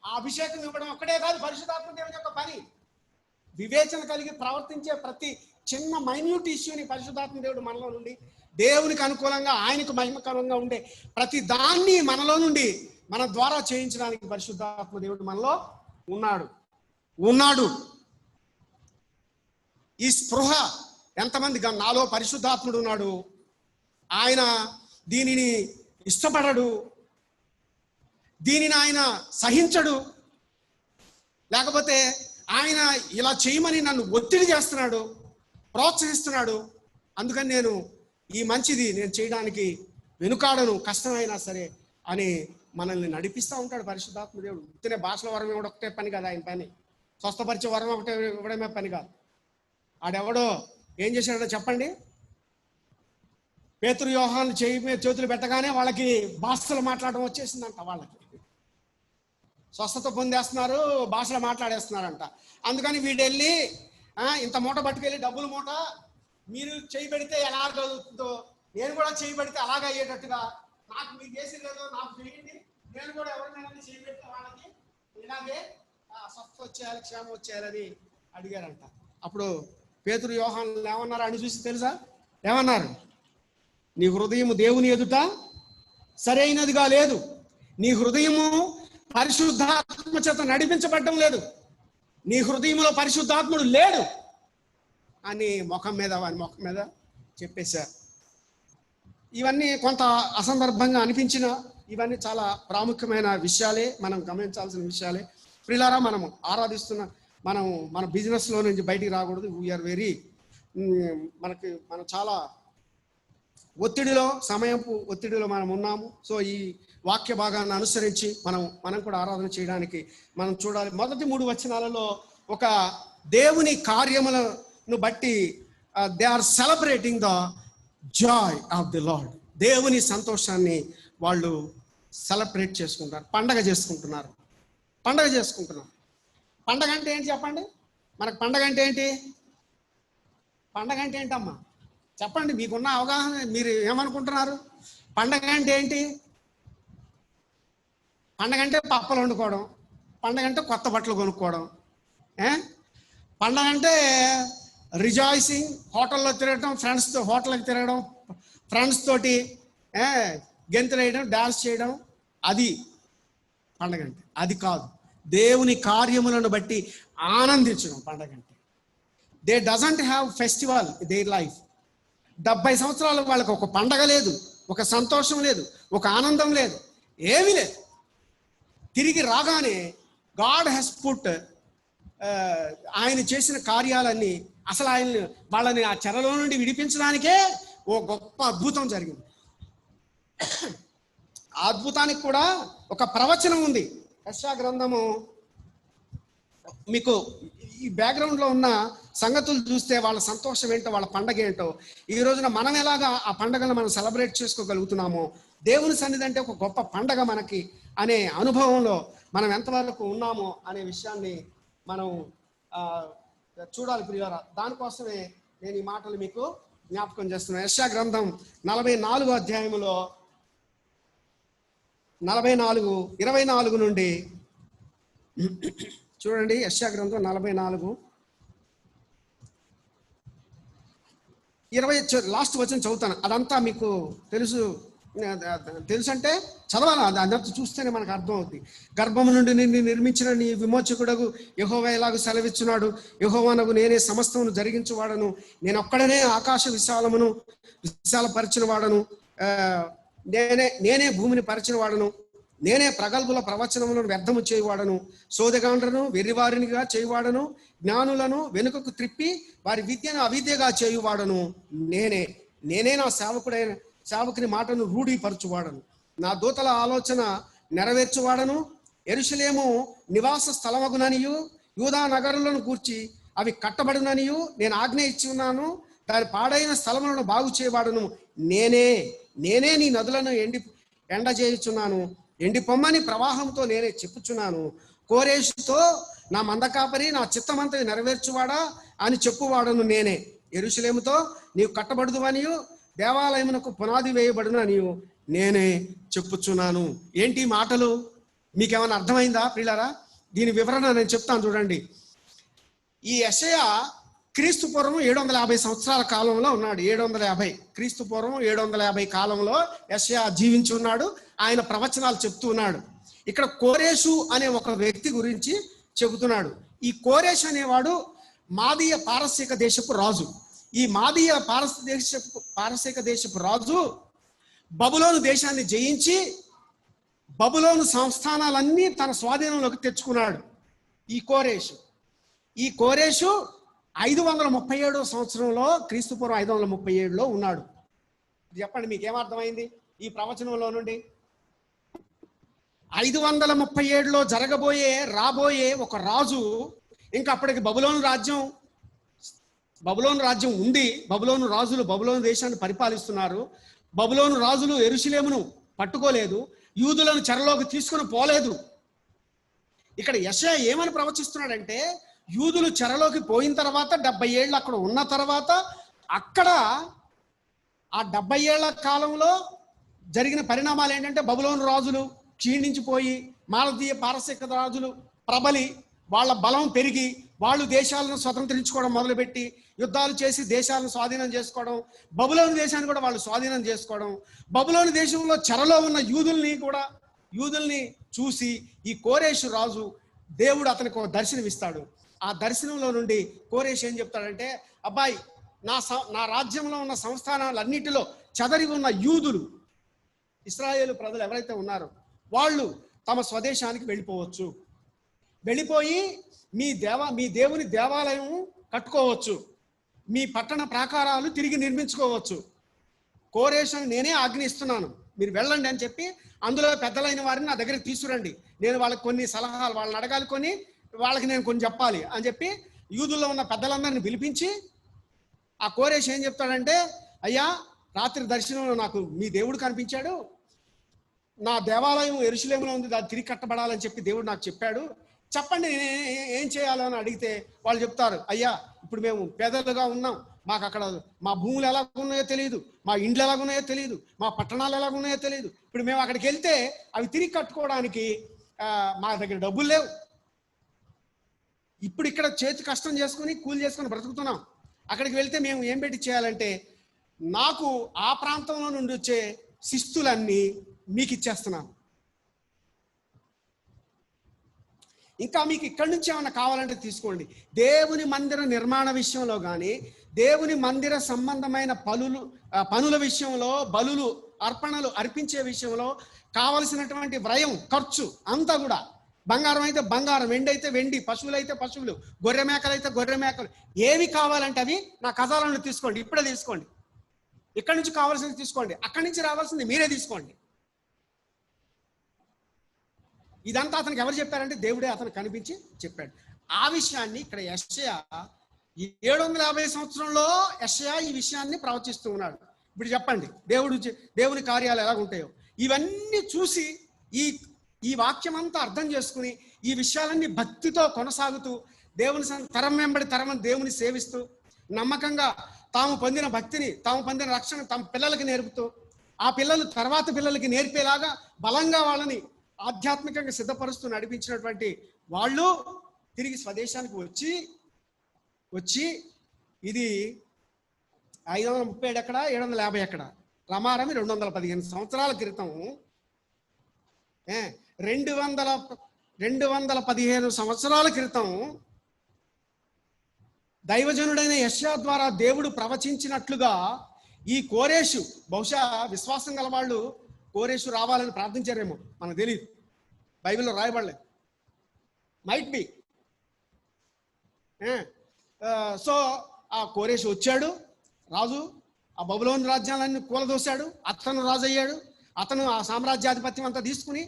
S5: ఆ అభిషేకం ఇవ్వడం ఒక్కటే కాదు పరిశుద్ధాత్మ దేవుని యొక్క పని. వివేచన కలిగి ప్రవర్తించే ప్రతి చిన్న మైన్యూట్ ఇష్యూని పరిశుద్ధాత్మ దేవుడు మనలో నుండి దేవునికి అనుకూలంగా ఆయనకు మహిమకరంగా ఉండే ప్రతి దాన్ని మనలో నుండి మన ద్వారా చేయించడానికి పరిశుద్ధాత్మ దేవుడు మనలో ఉన్నాడు. ఈ స్పృహ ఎంతమంది నాలో పరిశుద్ధాత్ముడు ఉన్నాడు, ఆయన దీనిని ఇష్టపడడు, దీనిని ఆయన సహించడు, లేకపోతే ఆయన ఇలా చేయమని నన్ను ఒత్తిడి చేస్తున్నాడు, ప్రోత్సహిస్తున్నాడు, అందుకని నేను ఈ మంచిది నేను చేయడానికి వెనుకాడను కష్టమైనా సరే అని మనల్ని నడిపిస్తూ ఉంటాడు పరిశుద్ధాత్మ దేవుడు. ఉత్తినే భాషల వరం ఇవ్వడం ఒకటే పని కాదు ఆయన పని, స్వస్థపరిచే వరం ఒకటే ఇవ్వడమే పని కాదు. ఆడెవడో ఏం చేశాడో చెప్పండి, పేతురు యోహాను చేయి మీద చేతులు పెట్టగానే వాళ్ళకి భాషలు మాట్లాడడం వచ్చేసిందంట. వాళ్ళకి స్వస్థత పొందేస్తున్నారు, భాషలు మాట్లాడేస్తున్నారంట. అందుకని వీడు వెళ్ళి ఇంత మూట పట్టుకెళ్ళి డబ్బుల మూట మీరు చేయి పెడితే ఎలా జరుగుతుందో నేను కూడా చేయి పెడితే అలాగే అయ్యేటట్టుగా నాకు మీరు చేసి లేదో నాకు చేయండి, నేను కూడా ఎవరినైనా చేయి పెడితే వాళ్ళకి ఇలాగే స్వస్థ వచ్చేయాలి, క్షేమం వచ్చేయాలని అడిగారంట. అప్పుడు పేతురు యోహాను ఏమన్నారు అని చూసి తెలుసా? ఏమన్నారు? నీ హృదయము దేవుని ఎదుట సరైనదిగా లేదు, నీ హృదయము పరిశుద్ధాత్మ చేత నడిపించబడడం లేదు, నీ హృదయంలో పరిశుద్ధాత్ముడు లేడు అని ముఖం మీద చెప్పేశారు. ఇవన్నీ కొంత అసందర్భంగా అనిపించిన ఇవన్నీ చాలా ప్రాముఖ్యమైన విషయాలే, మనం గమనించాల్సిన విషయాలే. ప్రియులారా, మనము ఆరాధిస్తున్న మన బిజినెస్లో నుంచి బయటికి రాకూడదు. వీఆర్ వెరీ మనం చాలా సమయపు ఒత్తిడిలో మనం ఉన్నాము. సో ఈ వాక్య భాగాన్ని అనుసరించి మనం కూడా ఆరాధన చేయడానికి మనం చూడాలి. మొదటి 3 వచనాలలో ఒక దేవుని కార్యములను బట్టి they are celebrating the joy of the Lord. దేవుని సంతోషాన్ని వాళ్ళు సెలబ్రేట్ చేసుకుంటారు, పండగ చేసుకుంటున్నారు. పండగ అంటే ఏంటి చెప్పండి? మనకు పండగ అంటే ఏంటి? పండగ అంటే ఏంటమ్మా చెప్పండి, మీకున్న అవగాహన మీరు ఏమనుకుంటున్నారు? పండగ అంటే ఏంటి? పండగ అంటే పప్పలు వండుకోవడం, పండగ అంటే కొత్త బట్టలు కొనుక్కోవడం, పండగ అంటే రిజాయిసింగ్, హోటల్లో తిరగడం, హోటల్కి తిరగడం, ఫ్రెండ్స్ తోటి గెంతులు వేయడం, డాన్స్ చేయడం, అది పండగ అంటే. అది కాదు, దేవుని కార్యములను బట్టి ఆనందించడం పండగ అంటే. They doesn't have festival their life. 70 సంవత్సరాలు వాళ్ళకి ఒక పండగ లేదు, ఒక సంతోషం లేదు, ఒక ఆనందం లేదు, ఏమీ లేదు. తిరిగి రాగానే గాడ్ హ్యాస్ పుట్ ఆయన చేసిన కార్యాలన్నీ అసలు వాళ్ళని ఆ చెరలో నుండి విడిపించడానికే ఓ గొప్ప అద్భుతం జరిగింది. ఆ అద్భుతానికి కూడా ఒక ప్రవచనం ఉంది. యెషయా గ్రంథము, మీకు ఈ బ్యాక్గ్రౌండ్లో ఉన్న సంగతులు చూస్తే వాళ్ళ సంతోషం ఏంటో, వాళ్ళ పండగ ఏంటో, ఈ రోజున మనం ఎలాగా ఆ పండగను మనం సెలబ్రేట్ చేసుకోగలుగుతున్నామో, దేవుని సన్నిధి అంటే ఒక గొప్ప పండగ మనకి అనే అనుభవంలో మనం ఎంతవరకు ఉన్నామో అనే విషయాన్ని మనం చూడాలి ప్రియులారా. దానికోసమే నేను ఈ మాటలు మీకు జ్ఞాపకం చేస్తున్నాను. యెషయా గ్రంథం 44వ అధ్యాయములో 24 నుండి చూడండి. యెషయా గ్రంథం 44:20 లాస్ట్ వచనం చదువుతాను. అదంతా మీకు తెలుసు అంటే చదవాలి, అదంతా చూస్తేనే మనకు అర్థం అవుతుంది. గర్భము నుండి నిన్ను నిర్మించిన నీ విమోచకుడగు యెహోవా ఎలాగూ సెలవిచ్చున్నాడు, యెహోవానగు నేనే సమస్తమును జరిగించువాడను, నేను ఒక్కడనే ఆకాశ విశాలపరిచిన వాడను, నేనే భూమిని పరిచిన వాడను, నేనే ప్రగల్భుల ప్రవచనములను వ్యర్థము చేయువాడను, సోదగాండ్రను వెర్రివారినిగా చేయువాడను, జ్ఞానులను వెనుకకు త్రిప్పి వారి విద్యను అవిద్యగా చేయువాడను, నేనే నా సేవకుని మాటను రూఢీపరచువాడను, నా దూతల ఆలోచన నెరవేర్చువాడను, యెరూషలేము నివాస స్థలమగుననియు యూదా నగరులను కూర్చి అవి కట్టబడుననియు నేను ఆజ్ఞ ఇచ్చి ఉన్నాను, దాని పాడైన స్థలములను బాగు చేయవాడను, నేనే నేనే నీ నదులను ఎండ చేయుచున్నాను, ఎండి పొమ్మని ప్రవాహంతో నేనే చెప్పుచున్నాను. కోరేషుతో నా మందకాపరి, నా చిత్తమంతా నెరవేర్చువాడా అని చెప్పువాడను నేనే. యెరూషలేముతో నీవు కట్టబడుదువనియు దేవాలయమునకు పునాది వేయబడును అనియు నేనే చెప్పుచున్నాను. ఏంటి మాటలు? మీకేమైనా అర్థమైందా ప్రియులారా? దీని వివరణ నేను చెప్తాను చూడండి. ఈ యెషయా క్రీస్తు పూర్వం 750 సంవత్సరాల కాలంలో ఉన్నాడు. 750 క్రీస్తు పూర్వం 750 కాలంలో యెషయా జీవించి ఉన్నాడు. ఆయన ప్రవచనాలు చెప్తూ ఉన్నాడు. ఇక్కడ కోరేషు అనే ఒక వ్యక్తి గురించి చెబుతున్నాడు. ఈ కోరేష్ అనేవాడు మాదీయ పారసీక దేశపు రాజు. ఈ మాదీయ పారసీక దేశపు రాజు బబులోను దేశాన్ని జయించి బబులోను సంస్థానాలన్నీ తన స్వాధీనంలోకి తెచ్చుకున్నాడు. ఈ కోరేషు 537 సంవత్సరంలో క్రీస్తుపూర్వం 537లో ఉన్నాడు. చెప్పండి, మీకేమర్థమైంది ఈ ప్రవచనంలో నుండి? 537లో రాబోయే ఒక రాజు, ఇంకా అప్పటికి బబులోను రాజ్యం ఉంది. బబులోను రాజులు బబులోను దేశాన్ని పరిపాలిస్తున్నారు. బబులోను రాజులు యెరూషలేమును పట్టుకోలేదు, యూదులను చెరలోకి తీసుకుని పోలేదు. ఇక్కడ యెషయా ఏమని ప్రవచిస్తున్నాడంటే, యూదులు చెరలోకి పోయిన తర్వాత 70 ఏళ్ళు అక్కడ ఉన్న తర్వాత అక్కడ ఆ 70 ఏళ్ల కాలంలో జరిగిన పరిణామాలు ఏంటంటే, బబులోను రాజులు క్షీణించిపోయి మాలదీయ పారసీక రాజులు ప్రబలి వాళ్ళ బలం పెరిగి వాళ్ళు దేశాలను స్వతంత్రించుకోవడం మొదలుపెట్టి యుద్ధాలు చేసి దేశాలను స్వాధీనం చేసుకోవడం, బబులోను దేశాన్ని కూడా వాళ్ళు స్వాధీనం చేసుకోవడం, బబులోను దేశంలో చెరలో ఉన్న యూదుల్ని చూసి ఈ కోరేషు రాజు దేవుడు అతనికి ఒక దర్శనం ఇస్తాడు. ఆ దర్శనంలో నుండి కోరేషు ఏం చెప్తాడంటే, అబ్బాయి, నా రాజ్యంలో ఉన్న సంస్థానాలన్నిటిలో చెదరి ఉన్న యూదులు, ఇశ్రాయేలు ప్రజలు ఎవరైతే ఉన్నారో వాళ్ళు తమ స్వదేశానికి వెళ్ళిపోవచ్చు, వెళ్ళిపోయి మీ దేవుని దేవాలయం కట్టుకోవచ్చు, మీ పట్టణ ప్రాకారాలు తిరిగి నిర్మించుకోవచ్చు. కోరేషుని నేనే ఆజ్ఞ ఇస్తున్నాను, మీరు వెళ్ళండి అని చెప్పి అందులో పెద్దలైన వారిని నా దగ్గరికి తీసుకురండి, నేను వాళ్ళకి కొన్ని సలహాలు వాళ్ళని అడగాలి, వాళ్ళకి నేను కొన్ని చెప్పాలి అని చెప్పి యూదుల్లో ఉన్న పెద్దలందరిని పిలిపించి ఆ కోరేషు ఏం చెప్తాడంటే, అయ్యా, రాత్రి దర్శనంలో నాకు మీ దేవుడు కనిపించాడు, నా దేవాలయం యెరూషలేములో ఉంది, దాన్ని తిరిగి కట్టబడాలని చెప్పి దేవుడు నాకు చెప్పాడు, చెప్పండి ఏం చేయాలో అని అడిగితే వాళ్ళు చెప్తారు, అయ్యా, ఇప్పుడు మేము పేదలుగా ఉన్నాం, మాకు అక్కడ మా భూములు ఎలా ఉన్నాయో తెలియదు, మా ఇండ్లు ఎలా ఉన్నాయో తెలియదు, మా పట్టణాలు ఎలా ఉన్నాయో తెలియదు, ఇప్పుడు మేము అక్కడికి వెళ్తే అవి తిరిగి కట్టుకోవడానికి మా దగ్గర డబ్బులు లేవు, ఇప్పుడు ఇక్కడ చేతి కష్టం చేసుకుని కూలి చేసుకుని బ్రతుకుతున్నాం, అక్కడికి వెళ్తే మేము ఏం పెట్టి చేయాలంటే, నాకు ఆ ప్రాంతంలో నుండి వచ్చే శిస్తులన్నీ మీకు ఇచ్చేస్తున్నాను, ఇంకా మీకు ఇక్కడి నుంచి ఏమైనా కావాలంటే తీసుకోండి. దేవుని మందిర నిర్మాణ విషయంలో కానీ, దేవుని మందిర సంబంధమైన పనుల విషయంలో, బలులు అర్పణలు అర్పించే విషయంలో కావలసినటువంటి వ్యయం, ఖర్చు అంతా కూడా, బంగారం అయితే బంగారం, వెండి అయితే వెండి, పశువులు అయితే పశువులు, గొర్రె మేకలు అయితే గొర్రె మేకలు, ఏవి కావాలంటే అవి నా ఖజానాలో తీసుకోండి, ఇప్పుడే తీసుకోండి, ఇక్కడి నుంచి కావాల్సింది తీసుకోండి, అక్కడి నుంచి రావాల్సింది మీరే తీసుకోండి. ఇదంతా అతనికి ఎవరు చెప్పారంటే దేవుడే అతను కనిపించి చెప్పాడు. ఆ విషయాన్ని ఇక్కడ యెషయా 750 సంవత్సరంలో యెషయా ఈ విషయాన్ని ప్రవచిస్తూ ఉన్నాడు. ఇప్పుడు చెప్పండి, దేవుని కార్యాలు ఎలా ఉంటాయో ఇవన్నీ చూసి ఈ వాక్యం అంతా అర్థం చేసుకుని ఈ విషయాలన్నీ భక్తితో కొనసాగుతూ దేవుని తరం వెంబడి తరం దేవుని సేవిస్తూ నమ్మకంగా తాము పొందిన భక్తిని, తాము పొందిన రక్షణ తమ పిల్లలకి నేర్పుతూ, ఆ పిల్లలు తర్వాత పిల్లలకి నేర్పేలాగా బలంగా వాళ్ళని ఆధ్యాత్మికంగా సిద్ధపరుస్తూ నడిపించినటువంటి వాళ్ళు తిరిగి స్వదేశానికి వచ్చి ఇది 537 ఎక్కడ, 750 ఎక్కడ, రమారమి 215 సంవత్సరాల క్రితం, 215 సంవత్సరాల క్రితం దైవజనుడైన యెషయా ద్వారా దేవుడు ప్రవచించినట్లుగా ఈ కోరేషు, బహుశా విశ్వాసం గల వాళ్ళు కోరేషు రావాలని ప్రార్థించారేమో, మనకు తెలియదు, బైబిల్లో రాయబడలేదు, మైట్ బి. సో ఆ కోరేషు వచ్చాడు, రాజు, ఆ బబులోను రాజ్యాలన్నీ కూలదోశాడు, అతను రాజు అయ్యాడు, అతను ఆ సామ్రాజ్యాధిపత్యం అంతా తీసుకుని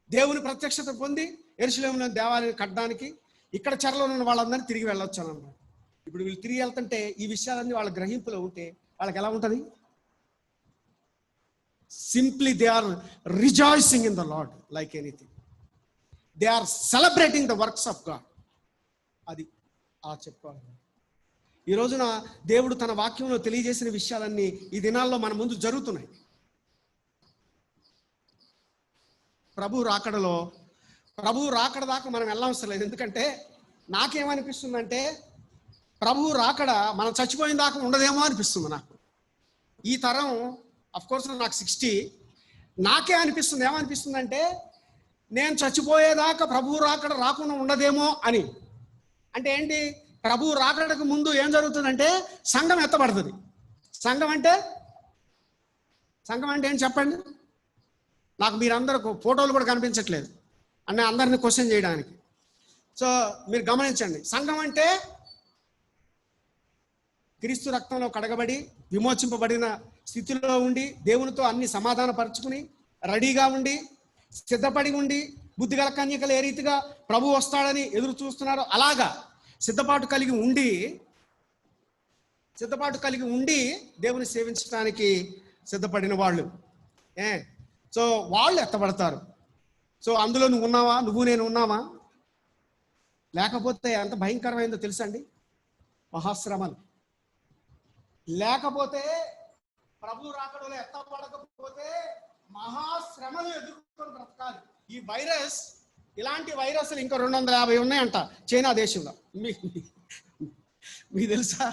S5: దేవుని ప్రత్యక్షత పొంది యెరూషలేములో దేవాలయం కట్టడానికి ఇక్కడ చెరలో ఉన్న వాళ్ళందరినీ తిరిగి వెళ్ళొచ్చు అన్నమాట. ఇప్పుడు వీళ్ళు తిరిగి వెళ్తుంటే ఈ విషయాలన్నీ వాళ్ళ గ్రహింపులో ఉంటే వాళ్ళకి ఎలా ఉంటుంది? Simply they are rejoicing in the Lord like anything. They are celebrating the works of God. అది అలా చెప్పుకోవాలి. ఈ రోజున దేవుడు తన వాక్యంలో తెలియజేసిన విషయాలన్నీ ఈ దినాల్లో మన ముందు జరుగుతున్నాయి. ప్రభు రాకడ దాకా మనం వెళ్ళవసరం లేదు. ఎందుకంటే నాకేమనిపిస్తుందంటే ప్రభు రాకడ మనం చచ్చిపోయిన దాకా ఉండదేమో అనిపిస్తుంది నాకు. ఈ తరం కోర్స్ నాకు 60, నాకే అనిపిస్తుంది. ఏమనిపిస్తుందంటే నేను చచ్చిపోయేదాకా ప్రభు రాకడ రాకుండా ఉండదేమో అని. అంటే ఏంటి? ప్రభు రాకడకు ముందు ఏం జరుగుతుందంటే సంఘం ఎత్తబడుతుంది. సంఘం అంటే ఏం చెప్పండి? నాకు మీరందరూ ఫోటోలు కూడా కనిపించట్లేదు అన్న అందరిని క్వశ్చన్ చేయడానికి. సో మీరు గమనించండి, సంఘం అంటే క్రీస్తు రక్తంలో కడగబడి విమోచింపబడిన స్థితిలో ఉండి దేవునితో అన్ని సమాధానపరుచుకుని రెడీగా ఉండి సిద్ధపడి ఉండి బుద్ధిగల కన్యకలు ఏ రీతిగా ప్రభు వస్తాడని ఎదురు చూస్తున్నారో అలాగా సిద్ధపాటు కలిగి ఉండి దేవుని సేవించడానికి సిద్ధపడిన వాళ్ళు. సో వాళ్ళు ఎత్తబడతారు. సో అందులో నువ్వు నేను ఉన్నావా? లేకపోతే ఎంత భయంకరమైందో తెలుసండి మహాశ్రమలు. లేకపోతే ప్రభు రాకడలో ఎత్తబడకపోతే మహాశ్రమలు ఎదుర్కొని బ్రతకాలి. ఈ వైరస్, ఇలాంటి వైరస్లు ఇంకా 250 ఉన్నాయంట చైనా దేశంలో. మీకు తెలుసా?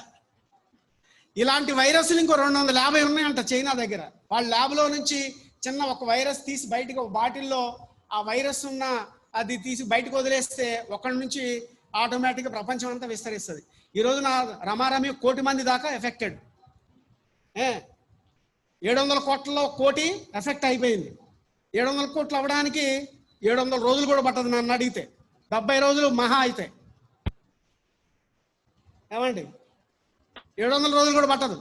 S5: ఇలాంటి వైరస్లు ఇంకో 250 ఉన్నాయంట చైనా దగ్గర. వాళ్ళ ల్యాబ్లో నుంచి చిన్న ఒక వైరస్ తీసి బయటకు ఒక బాటిల్లో ఆ వైరస్ ఉన్న అది తీసి బయటకు వదిలేస్తే ఒకటి నుంచి ఆటోమేటిక్గా ప్రపంచం అంతా విస్తరిస్తుంది. ఈ రోజున రమారమి 1 కోటి మంది దాకా ఎఫెక్టెడ్. 700 కోట్లలో 1 కోటి ఎఫెక్ట్ అయిపోయింది. 700 కోట్లు అవ్వడానికి 700 రోజులు కూడా పట్టదు నన్ను అడిగితే. 70 రోజులు మహా అయితే. ఏమండి? 700 రోజులు కూడా పట్టదు.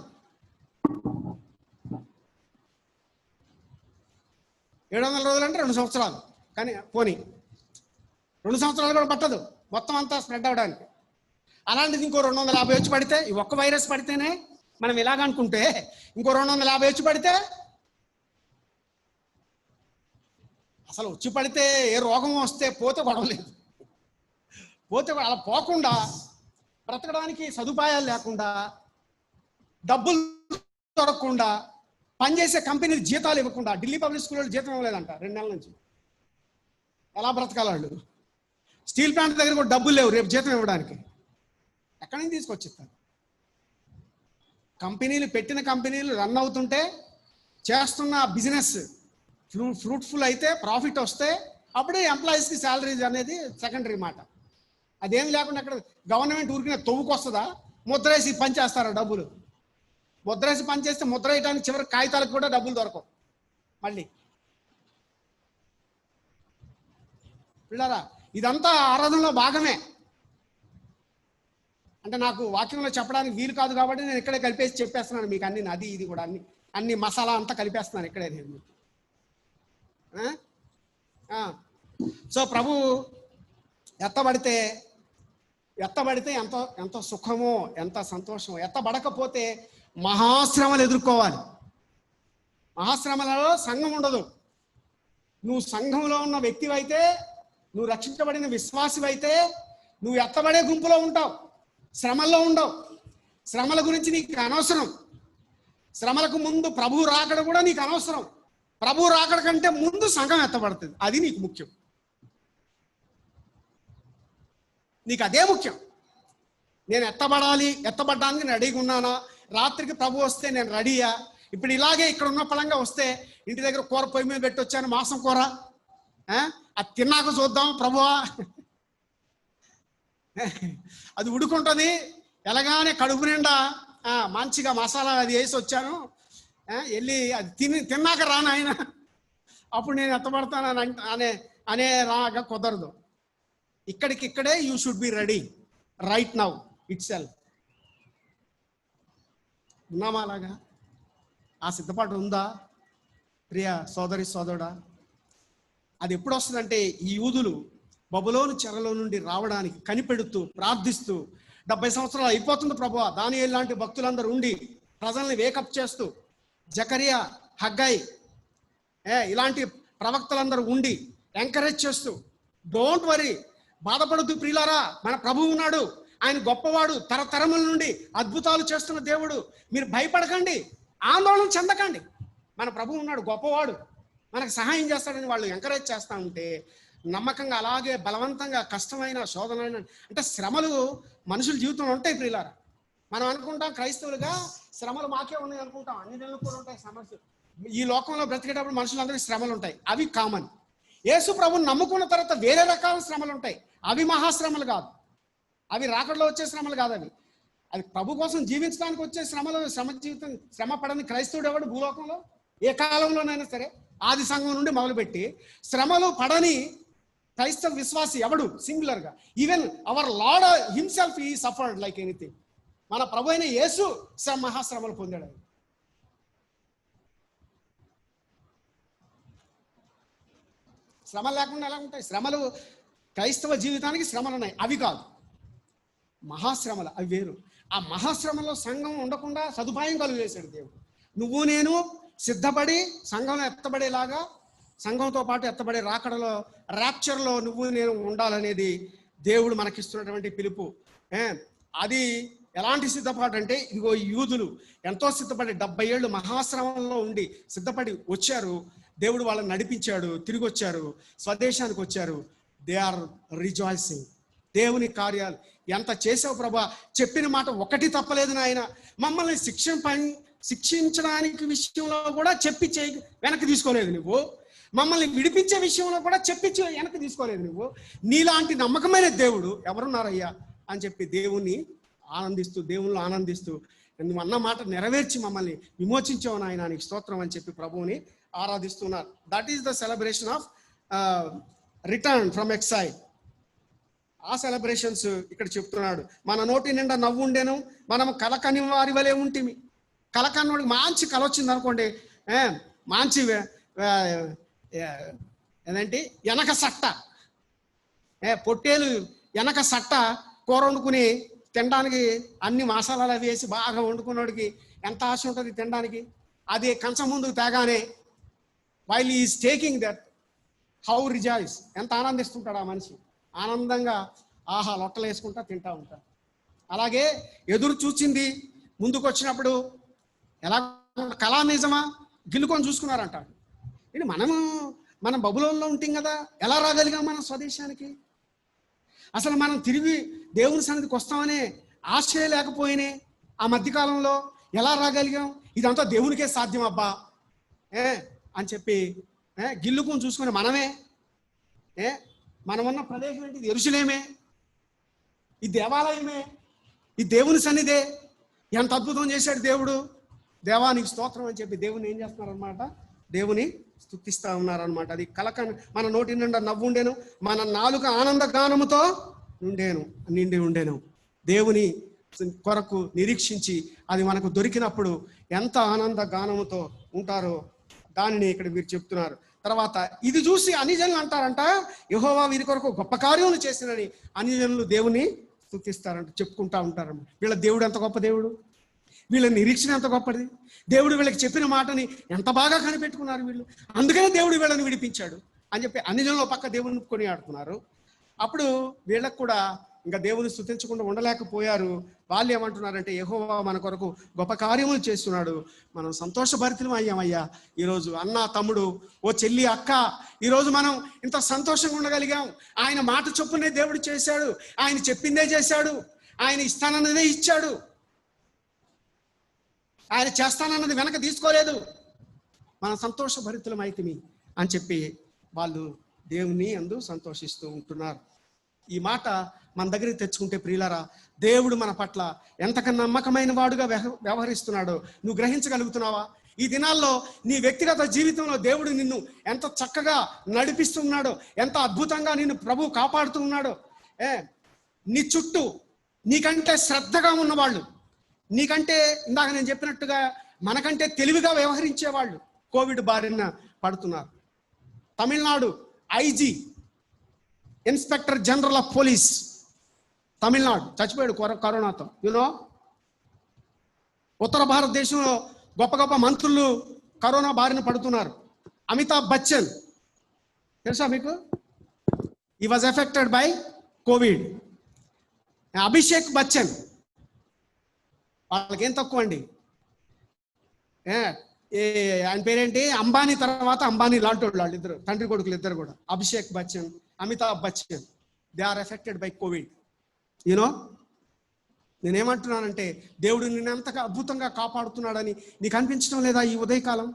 S5: 700 రోజులు అంటే 2 సంవత్సరాలు. కానీ పోనీ 2 సంవత్సరాలు కూడా పట్టదు మొత్తం అంతా స్ప్రెడ్ అవ్వడానికి. అలాంటిది ఇంకో 250 వచ్చి పడితే, ఈ ఒక్క వైరస్ పడితేనే మనం ఇలాగనుకుంటే ఇంకో 250 వచ్చి పడితే, అసలు వచ్చి పడితే ఏ రోగం వస్తే పోతే గొడవలేదు. పోతే అలా పోకుండా బ్రతకడానికి సదుపాయాలు లేకుండా, డబ్బులు దొరకకుండా, పనిచేసే కంపెనీలు జీతాలు ఇవ్వకుండా, ఢిల్లీ పబ్లిక్ స్కూల్లో జీతం ఇవ్వలేదంట 2 నెలల నుంచి. ఎలా బ్రతకాలి వాళ్ళు? స్టీల్ ప్లాంట్ దగ్గర కూడా డబ్బులు లేవు రేపు జీతం ఇవ్వడానికి. ఎక్కడి నుంచి తీసుకొచ్చిస్తారు? పెట్టిన కంపెనీలు రన్ అవుతుంటే, చేస్తున్న బిజినెస్ ఫ్రూట్ఫుల్ అయితే, ప్రాఫిట్ వస్తే అప్పుడే ఎంప్లాయీస్కి శాలరీస్ అనేది సెకండరీ మాట. అదేం లేకుండా అక్కడ గవర్నమెంట్ ఊరికిన తొవ్వుకొస్తుందా? ముద్రేసి పని చేస్తారా డబ్బులు? ముద్రేసి పని చేస్తే ముద్ర వేయడానికి చివరి కాగితాలకు కూడా డబ్బులు దొరకవు మళ్ళీ. పిల్లరా, ఇదంతా ఆరాధనలో భాగమే. అంటే నాకు వాక్యంలో చెప్పడానికి వీలు కాదు కాబట్టి నేను ఇక్కడే కలిపేసి చెప్పేస్తున్నాను మీకు అన్ని. అది ఇది కూడా అన్ని మసాలా అంతా కలిపేస్తున్నాను ఇక్కడే నేను. సో ప్రభు ఎత్తబడితే ఎంతో సుఖమో, ఎంత సంతోషమో. ఎత్తబడకపోతే మహాశ్రమలు ఎదుర్కోవాలి. మహాశ్రమలలో సంఘం ఉండదు. నువ్వు సంఘంలో ఉన్న వ్యక్తివైతే, నువ్వు రక్షించబడిన విశ్వాసివైతే నువ్వు ఎత్తబడే గుంపులో ఉంటావు, శ్రమల్లో ఉండవు. శ్రమల గురించి నీకు అనవసరం. శ్రమలకు ముందు ప్రభు రాకడ కూడా నీకు అనవసరం. ప్రభు రాకడ కంటే ముందు సంఘం ఎత్తబడుతుంది. అది నీకు ముఖ్యం. నీకు అదే ముఖ్యం. నేను ఎత్తబడడానికి నేను రెడీగా ఉన్నానా? రాత్రికి ప్రభు వస్తే నేను రెడీయా? ఇప్పుడు ఇలాగే ఇక్కడ ఉన్న పలంగా వస్తే ఇంటి దగ్గర కూర పొయ్యి మీద పెట్టి వచ్చాను, మాంసం కూర, అది తిన్నాక చూద్దాం ప్రభువా. అది ఉడుకుంటుంది. ఎలాగానే కడుపు నిండా మంచిగా మసాలా అది వేసి వచ్చాను, వెళ్ళి అది తిన్నాక రాను ఆయన అప్పుడు నేను ఎత్తబడతాను అనే రాగా కుదరదు. ఇక్కడికిక్కడే you should be ready right now itself. ఉన్నామా అలాగా? ఆ సిద్ధపాటు ఉందా ప్రియ సోదరి సోదరుడా? అది ఎప్పుడు వస్తుందంటే, ఈ యూదులు బబులోను చెరలో నుండి రావడానికి కనిపెడుతూ ప్రార్థిస్తూ 70 సంవత్సరాలు అయిపోతుంది ప్రభువా, దానియేలు లాంటి భక్తులందరూ ఉండి ప్రజల్ని వేకప్ చేస్తూ, జకరియా, హగ్గై ఇలాంటి ప్రవక్తలందరూ ఉండి ఎంకరేజ్ చేస్తూ, డోంట్ వరీ, బాధపడద్దు ప్రియులారా, మన ప్రభువు ఉన్నాడు, ఆయన గొప్పవాడు, తరతరముల నుండి అద్భుతాలు చేస్తున్న దేవుడు, మీరు భయపడకండి, ఆందోళన చెందకండి, మన ప్రభువు ఉన్నాడు, గొప్పవాడు, మనకు సహాయం చేస్తాడని వాళ్ళు ఎంకరేజ్ చేస్తూ ఉంటే నమ్మకంగా అలాగే బలవంతంగా కష్టమైన శోధనైన అంటే శ్రమలు మనుషుల జీవితంలో ఉంటాయి ప్రియులారా. మనం అనుకుంటాం క్రైస్తవులుగా శ్రమలు మాకే ఉన్నాయి అనుకుంటాం, అన్ని నెలలు కూడా ఉంటాయి సమస్యలు. ఈ లోకంలో బ్రతికేటప్పుడు మనుషులందరికీ శ్రమలు ఉంటాయి, అవి కామన్. యేసు ప్రభువుని నమ్ముకున్న తర్వాత వేరే రకాల శ్రమలు ఉంటాయి, అవి మహాశ్రమలు కాదు, అవి రాకడలో వచ్చే శ్రమలు కాదు, అవి ప్రభు కోసం జీవించడానికి వచ్చే శ్రమలు. జీవితం శ్రమ పడని క్రైస్తవుడు ఎవడు భూలోకంలో ఏ కాలంలోనైనా సరే, ఆది సంఘం నుండి మొదలుపెట్టి శ్రమలు పడని క్రైస్తవ విశ్వాసి ఎవడు సింగులర్ గా? ఈవెన్ అవర్ లార్డ్ హిమ్సెల్ఫ్ ఈ సఫర్డ్ లైక్ ఎనీథింగ్. మన ప్రభు అయిన యేసు మహాశ్రమలు పొందాడు. శ్రమలు లేకుండా ఎలా ఉంటాయి? శ్రమలు క్రైస్తవ జీవితానికి శ్రమలు ఉన్నాయి, అవి కాదు మహాశ్రమలు, అవి వేరు. ఆ మహాశ్రమలో సంఘం ఉండకుండా సదుపాయం కలుగజేశాడు దేవుడు. నువ్వు నేను సిద్ధపడి సంఘంలో ఎత్తబడేలాగా, సంఘంతో పాటు ఎత్తబడే రాకడలో ర్యాప్చర్లో నువ్వు నేను ఉండాలనేది దేవుడు మనకిస్తున్నటువంటి పిలుపు. అది ఎలాంటి సిద్ధపాటు అంటే, ఇదిగో యూదులు ఎంతో సిద్ధపడి 70 ఏళ్ళు మహాశ్రమంలో ఉండి సిద్ధపడి వచ్చారు. దేవుడు వాళ్ళని నడిపించాడు, తిరిగి వచ్చారు, స్వదేశానికి వచ్చారు. They are rejoicing. దేవుని కార్యాలు ఎంత చేసావు ప్రభా, చెప్పిన మాట ఒకటి తప్పలేదు నాయన, మమ్మల్ని శిక్షించడానికి విషయంలో కూడా చెప్పి వెనక్కి తీసుకోలేదు నువ్వు, మమ్మల్ని విడిపించే విషయంలో కూడా చెప్పించి వెనక్కి తీసుకోలేదు నువ్వు, నీలాంటి నమ్మకమైన దేవుడు ఎవరున్నారయ్యా అని చెప్పి దేవుణ్ణి ఆనందిస్తూ, దేవుళ్ళు ఆనందిస్తూ, నువ్వు అన్న మాట నెరవేర్చి మమ్మల్ని విమోచించావు నాయన, నీకు స్తోత్రం అని చెప్పి ప్రభువుని ఆరాధిస్తున్నారు. That is the celebration of return from exile. ఆ సెలబ్రేషన్స్ ఇక్కడ చెప్తున్నాడు. మన నోటి నిండా నవ్వు ఉండేను, మనం కలకని వారి వలె ఉంటిమి. కలకన్నోడికి మంచి కల వచ్చింది అనుకోండి, మంచి ఏదంటే వెనక సట్ట, పొట్టేలు వెనక సట్ట కూర వండుకుని తినడానికి అన్ని మసాలాలు అవి వేసి బాగా వండుకున్నోడికి ఎంత ఆశ ఉంటుంది తినడానికి. అది కంచం ముందుకు తేగానే while is taking that, how rejoice, ఎంత ఆనందిస్తుంటాడు ఆ మనిషి. ఆనందంగా ఆహా లొట్టలు వేసుకుంటా తింటా ఉంటాడు. అలాగే ఎదురు చూచింది ముందుకు వచ్చినప్పుడు ఎలా కళా నిజమా గిల్లుకొని చూసుకున్నారంటాడు. ఇది మనం బబులోన్లో ఉంటాం కదా, ఎలా రాగలిగాం మనం స్వదేశానికి? అసలు మనం తిరిగి దేవుని సన్నిధికి వస్తామనే ఆశయ లేకపోయినే ఆ మధ్యకాలంలో ఎలా రాగలిగాం? ఇదంతా దేవునికే సాధ్యం అబ్బా అని చెప్పి గిల్లుకొని చూసుకుని మనమున్న ప్రదేశం ఏంటి? యెరూషలేమే, ఈ దేవాలయమే, ఈ దేవుని సన్నిధే, ఎంత అద్భుతం చేశాడు దేవుడు, దేవానికి స్తోత్రం అని చెప్పి దేవుని ఏం చేస్తున్నారనమాట? దేవుని స్తుతిస్తూ ఉన్నారనమాట. అది మన నోటి నిండా నవ్వు ఉండేను, మన నాలుక ఆనంద గానముతో నిండి ఉండేను. దేవుని కొరకు నిరీక్షించి అది మనకు దొరికినప్పుడు ఎంత ఆనంద గానముతో ఉంటారో దానిని ఇక్కడ వీరు చెప్తున్నారు. తర్వాత ఇది చూసి అన్యజనులు అంటారంట, యెహోవా వీరి కొరకు గొప్ప కార్యములు చేసినని అన్యజనులు దేవుని స్తుతిస్తారంట, చెప్పుకుంటా ఉంటారన్నమాట. వీళ్ళ దేవుడు ఎంత గొప్ప దేవుడు, వీళ్ళ నిరీక్షణ ఎంత గొప్పది, దేవుడు వీళ్ళకి చెప్పిన మాటని ఎంత బాగా కనిపెట్టుకున్నారు వీళ్ళు, అందుకనే దేవుడు వీళ్ళని విడిపించాడు అని చెప్పి అన్యజనులు పక్క దేవుని కొనియాడుతున్నారు. అప్పుడు వీళ్ళకు కూడా ఇంకా దేవుని స్తుతించకుండా ఉండలేకపోయారు. వాళ్ళు ఏమంటున్నారంటే, యెహోవా మన కొరకు గొప్ప కార్యములు చేస్తున్నాడు, మనం సంతోషభరితులం అయ్యామయ్యా. ఈరోజు అన్న, తమ్ముడు, ఓ చెల్లి, అక్క, ఈరోజు మనం ఇంత సంతోషంగా ఉండగలిగాం. ఆయన మాట చొప్పునే దేవుడు చేశాడు, ఆయన చెప్పిందే చేశాడు, ఆయన ఇస్తానన్నదే ఇచ్చాడు, ఆయన చేస్తానన్నది వెనక తీసుకోలేదు, మనం సంతోషభరితులం అయితిమి అని చెప్పి వాళ్ళు దేవుని అందు సంతోషిస్తూ ఉంటున్నారు. ఈ మాట మన దగ్గరికి తెచ్చుకుంటే ప్రియులారా, దేవుడు మన పట్ల ఎంతకన్నా నమ్మకమైన వాడుగా వ్యవహరిస్తున్నాడో నువ్వు గ్రహించగలుగుతున్నావా? ఈ దినాల్లో నీ వ్యక్తిగత జీవితంలో దేవుడు నిన్ను ఎంత చక్కగా నడిపిస్తున్నాడో, ఎంత అద్భుతంగా నిన్ను ప్రభు కాపాడుతూ ఉన్నాడో. నీ చుట్టూ నీకంటే శ్రద్ధగా ఉన్నవాళ్ళు, నీకంటే ఇందాక నేను చెప్పినట్టుగా మనకంటే తెలివిగా వ్యవహరించేవాళ్ళు కోవిడ్ బారిన పడుతున్నారు. Tamil Nadu IG, inspector general of police, Tamil Nadu చచ్చిపోయాడు కరోనాతో. యూనో, ఉత్తర భారతదేశంలో గొప్ప గొప్ప మంత్రులు కరోనా బారిన పడుతున్నారు. అమితాబ్ బచ్చన్ తెలుసా మీకు? ఈ was affected by Covid. Abhishek Bachchan వాళ్ళకేం తక్కువ అండి. ఆయన పేరేంటి? అంబానీ తర్వాత అంబానీ లాంటి వాళ్ళు ఇద్దరు, తండ్రి కొడుకులు ఇద్దరు కూడా, Abhishek Bachchan, Amitabh Bachchan. They are affected by covid. You know, నేనేమంటున్నానంటే దేవుడు నిన్ను ఎంతగా అద్భుతంగా కాపాడుతున్నాడని నీకు అనిపించడం లేదా ఈ ఉదయకాలం?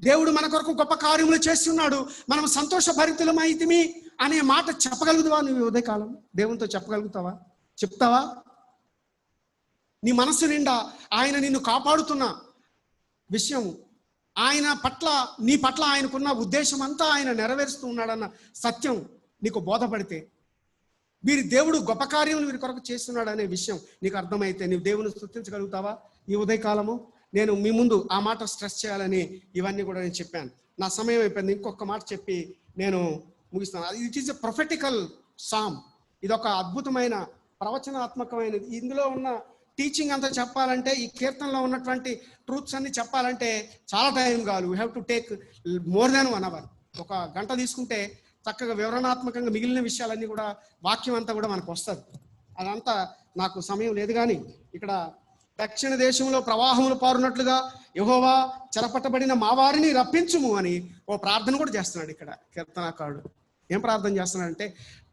S5: దేవుడు మన కొరకు గొప్ప కార్యములు చేస్తున్నాడు, మనం సంతోషభరితులమైతిమి అనే మాట చెప్పగలుగుతావా నువ్వు ఈ ఉదయకాలం? దేవునితో చెప్పగలుగుతావా? చెప్తావా? నీ మనసు నిండా ఆయన నిన్ను కాపాడుతున్న విషయం, ఆయన పట్ల, నీ పట్ల ఆయనకున్న ఉద్దేశం అంతా ఆయన నెరవేరుస్తూ ఉన్నాడన్న సత్యం నీకు బోధపడితే, వీరి దేవుడు గొప్ప కార్యములు వీరి కొరకు చేస్తున్నాడు అనే విషయం నీకు అర్థమైతే నీవు దేవుని స్తుతించగలుగుతావా ఈ ఉదయకాలము? నేను మీ ముందు ఆ మాట స్ట్రెస్ చేయాలని ఇవన్నీ కూడా నేను చెప్పాను. నా సమయం అయిపోయింది. ఇంకొక మాట చెప్పి నేను ముగిస్తాను. It is a prophetical psalm. ఇది ఒక అద్భుతమైన ప్రవచనాత్మకమైనది. ఇందులో ఉన్న టీచింగ్ అంతా చెప్పాలంటే, ఈ కీర్తనలో ఉన్నటువంటి ట్రూత్స్ అన్ని చెప్పాలంటే చాలా టైం కావాలి. We have to take more than 1 hour. ఒక గంట తీసుకుంటే చక్కగా వివరణాత్మకంగా మిగిలిన విషయాలన్నీ కూడా, వాక్యం అంతా కూడా మనకు వస్తుంది. అదంతా నాకు సమయం లేదు. కానీ ఇక్కడ దక్షిణ దేశంలో ప్రవాహములు పారునట్లుగా యెహోవా చెరపట్టబడిన మా వారిని రప్పించుము అని ఓ ప్రార్థన కూడా చేస్తున్నాడు ఇక్కడ కీర్తనాకారుడు. ఏం ప్రార్థన చేస్తున్నాడంటే,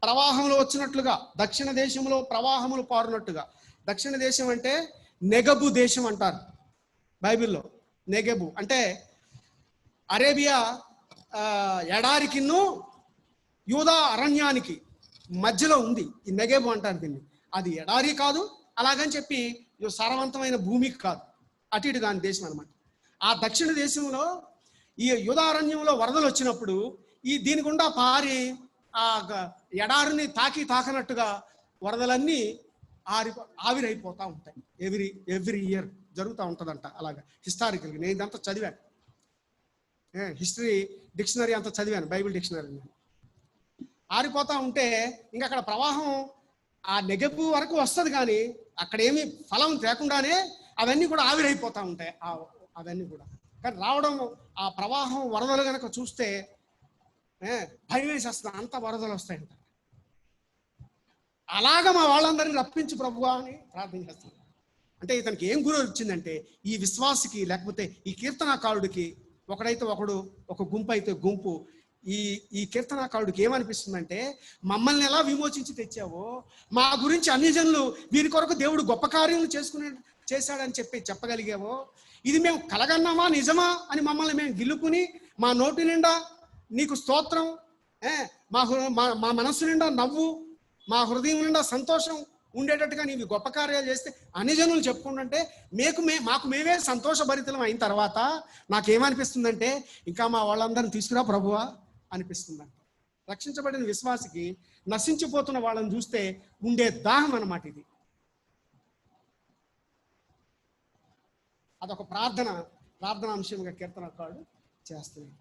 S5: ప్రవాహములు వచ్చినట్లుగా, దక్షిణ దేశంలో ప్రవాహములు పారునట్టుగా. దక్షిణ దేశం అంటే నెగబు దేశం అంటారు బైబిల్లో. నెగబు అంటే అరేబియా ఎడారికిన్ను యూదా అరణ్యానికి మధ్యలో ఉంది ఈ నెగబు అంటారు దీన్ని. అది ఎడారి కాదు, అలాగని చెప్పి సారవంతమైన భూమికి కాదు, అటు ఇటు కాని దేశం అనమాట. ఆ దక్షిణ దేశంలో ఈ యూదారణ్యంలో వరదలు వచ్చినప్పుడు దీని గుండా పారి ఆ ఎడారిని తాకనట్టుగా వరదలన్నీ ఆవిరైపోతూ ఉంటాయి. ఎవ్రీ ఇయర్ జరుగుతూ ఉంటుందంట. అలాగా హిస్టారికల్గా నేను ఇదంతా చదివాను, హిస్టరీ డిక్షనరీ అంతా చదివాను, బైబిల్ డిక్షనరీ. ఆరిపోతూ ఉంటే ఇంకా అక్కడ ప్రవాహం ఆ నెగబు వరకు వస్తుంది, కానీ అక్కడ ఏమి ఫలం లేకుండానే అవన్నీ కూడా ఆవిరైపోతూ ఉంటాయి. అవన్నీ కూడా కానీ రావడం, ఆ ప్రవాహం వరదలు కనుక చూస్తే భయం వేసేస్తుంది, అంత వరదలు వస్తాయంట. అలాగా మా వాళ్ళందరినీ రప్పించు ప్రభువా అని ప్రార్థన చేస్తాను. అంటే ఇతనికి ఏం గురి వచ్చిందంటే, ఈ విశ్వాసికి లేకపోతే ఈ కీర్తనాకారుడికి ఒకడైతే ఒకడు, ఒక గుంపు అయితే గుంపు, ఈ కీర్తనాకారుడికి ఏమనిపిస్తుందంటే, మమ్మల్ని ఎలా విమోచించి తెచ్చావో, మా గురించి అన్ని జనులు వీరి కొరకు దేవుడు గొప్ప కార్యములు చేశాడని చెప్పగలిగావో, ఇది మేము కలగన్నామా నిజమా అని మమ్మల్ని మేము గిల్లుకుని మా నోటి నిండా నీకు స్తోత్రం, మా మనస్సు నిండా నవ్వు, మా హృదయం నిండా సంతోషం ఉండేటట్టుగా నీవు గొప్ప కార్యాలు చేస్తే అన్ని జనులు చెప్పుకుంటుంటే మాకు మేమే సంతోషభరితం అయిన తర్వాత నాకేమనిపిస్తుందంటే, ఇంకా మా వాళ్ళందరిని తీసుకురా ప్రభువా అనిపిస్తుందంట. రక్షించబడిన విశ్వాసికి నశించిపోతున్న వాళ్ళని చూస్తే ఉండే దాహం అన్నమాట ఇది. అదొక ప్రార్థనాంశంగా కీర్తనకారుడు చేస్తున్నాడు.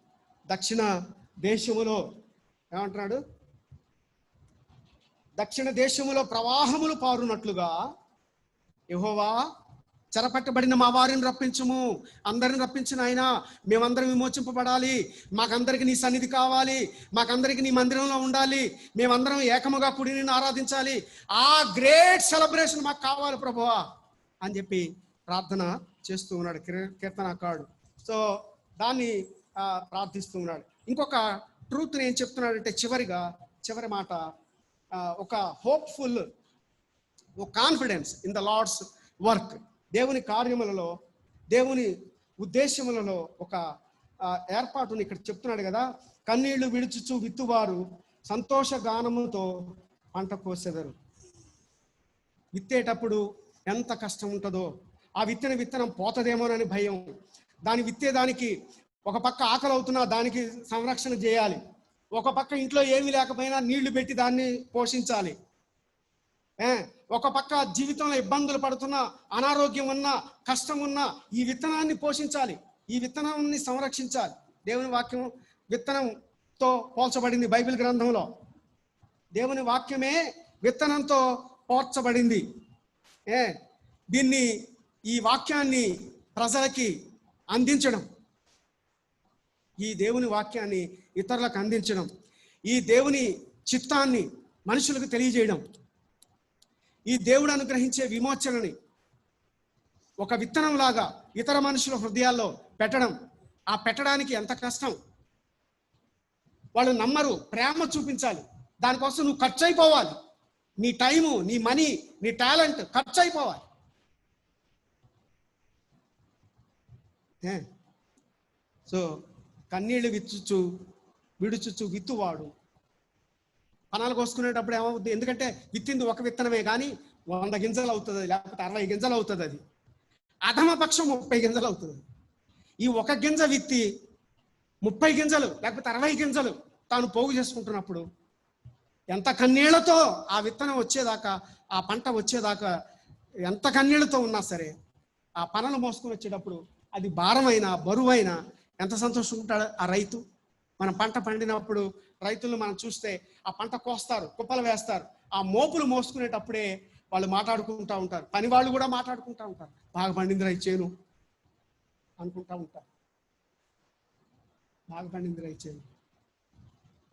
S5: దక్షిణ దేశములో ఏమంటున్నాడు? దక్షిణ దేశములో ప్రవాహములు పారునట్లుగా యెహోవా చెరపట్టబడిన మా వారిని రప్పించుము. అందరిని రప్పించిన ఆయన, మేమందరం విమోచింపబడాలి, మాకందరికి నీ సన్నిధి కావాలి, మాకందరికి నీ మందిరంలో ఉండాలి, మేమందరం ఏకముగా కూడి నిన్ను ఆరాధించాలి, ఆ గ్రేట్ సెలబ్రేషన్ మాకు కావాలి ప్రభువా అని చెప్పి ప్రార్థన చేస్తూ ఉన్నాడు కీర్తనాకారుడు. సో దాన్ని ప్రార్థిస్తూ ఉన్నాడు. ఇంకొక ట్రూత్ ఏం చెప్తున్నాడంటే, చివరి మాట, ఒక హోప్ఫుల్, ఒక confidence in the Lord's work. దేవుని కార్యములలో, దేవుని ఉద్దేశములలో ఒక ఏర్పాటుని ఇక్కడ చెప్తున్నాడు కదా. కన్నీళ్లు విడుచుచు విత్తువారు సంతోష గానముతో పంట కోసెదరు. విత్తేటప్పుడు ఎంత కష్టం ఉంటుందో, ఆ విత్తనం పోతదేమోనని భయం, దాన్ని విత్తేదానికి ఒక పక్క ఆకలి అవుతున్నా దానికి సంరక్షణ చేయాలి, ఒక పక్క ఇంట్లో ఏమీ లేకపోయినా నీళ్లు పెట్టి దాన్ని పోషించాలి, ఒక పక్క జీవితంలో ఇబ్బందులు పడుతున్నా, అనారోగ్యం ఉన్నా, కష్టం ఉన్నా ఈ విత్తనాన్ని పోషించాలి, ఈ విత్తనాన్ని సంరక్షించాలి. దేవుని వాక్యం విత్తనంతో పోల్చబడింది బైబిల్ గ్రంథంలో. దేవుని వాక్యమే విత్తనంతో పోల్చబడింది. ఈ వాక్యాన్ని ప్రజలకి అందించడం, ఈ దేవుని వాక్యాన్ని ఇతరులకు అందించడం, ఈ దేవుని చిత్తాన్ని మనుషులకు తెలియజేయడం, ఈ దేవుడు అనుగ్రహించే విమోచనని ఒక విత్తనంలాగా ఇతర మనుషుల హృదయాల్లో పెట్టడం. ఆ పెట్టడానికి ఎంత కష్టం, వాళ్ళు నమ్మరు. ప్రేమ చూపించాలి, దానికోసం నువ్వు ఖర్చు అయిపోవాలి. నీ టైము, నీ మనీ, నీ టాలెంట్ ఖర్చు అయిపోవాలి. సో కన్నీళ్ళు విడుచుచు విత్తువాడు పనాలు కోసుకునేటప్పుడు ఏమవుతుంది? ఎందుకంటే విత్తింది ఒక విత్తనమే కానీ 100 గింజలు అవుతుంది, లేకపోతే 60 గింజలు అవుతుంది. అది అధమపక్షం 30 గింజలు అవుతుంది. ఈ ఒక గింజ విత్తి 30 గింజలు లేకపోతే 60 గింజలు తాను పోగు చేసుకుంటున్నప్పుడు ఎంత కన్నీళ్లతో ఆ విత్తనం వచ్చేదాకా, ఆ పంట వచ్చేదాకా ఎంత కన్నీళ్లతో ఉన్నా సరే, ఆ పనలు మోసుకొని వచ్చేటప్పుడు అది భారమైన బరువైన ఎంత సంతోషం ఉంటాడు ఆ రైతు. మనం పంట పండినప్పుడు రైతులను మనం చూస్తే ఆ పంట కోస్తారు, కుప్పలు వేస్తారు. ఆ మోపులు మోసుకునేటప్పుడే వాళ్ళు మాట్లాడుకుంటూ ఉంటారు, పని వాళ్ళు కూడా మాట్లాడుకుంటూ ఉంటారు, బాగా పండింది రైతు చేను అనుకుంటా ఉంటారు, బాగా పండింది రైతు చేను.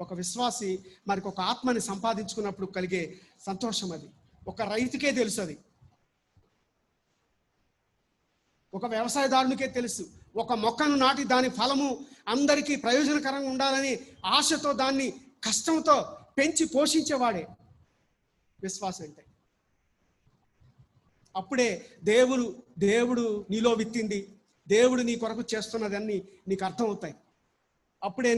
S5: ఒక విశ్వాసి మరికి ఒక ఆత్మని సంపాదించుకున్నప్పుడు కలిగే సంతోషం అది ఒక రైతుకే తెలుసు, అది ఒక వ్యవసాయదారునికే తెలుసు. ఒక మొక్కను నాటి దాని ఫలము అందరికీ ప్రయోజనకరంగా ఉండాలని ఆశతో దాన్ని కష్టంతో పెంచి పోషించేవాడే విశ్వాసం అంటే. అప్పుడే దేవుడు నీలో విత్తింది, దేవుడు నీ కొరకు చేస్తున్నదన్నీ నీకు అర్థమవుతాయి. అప్పుడే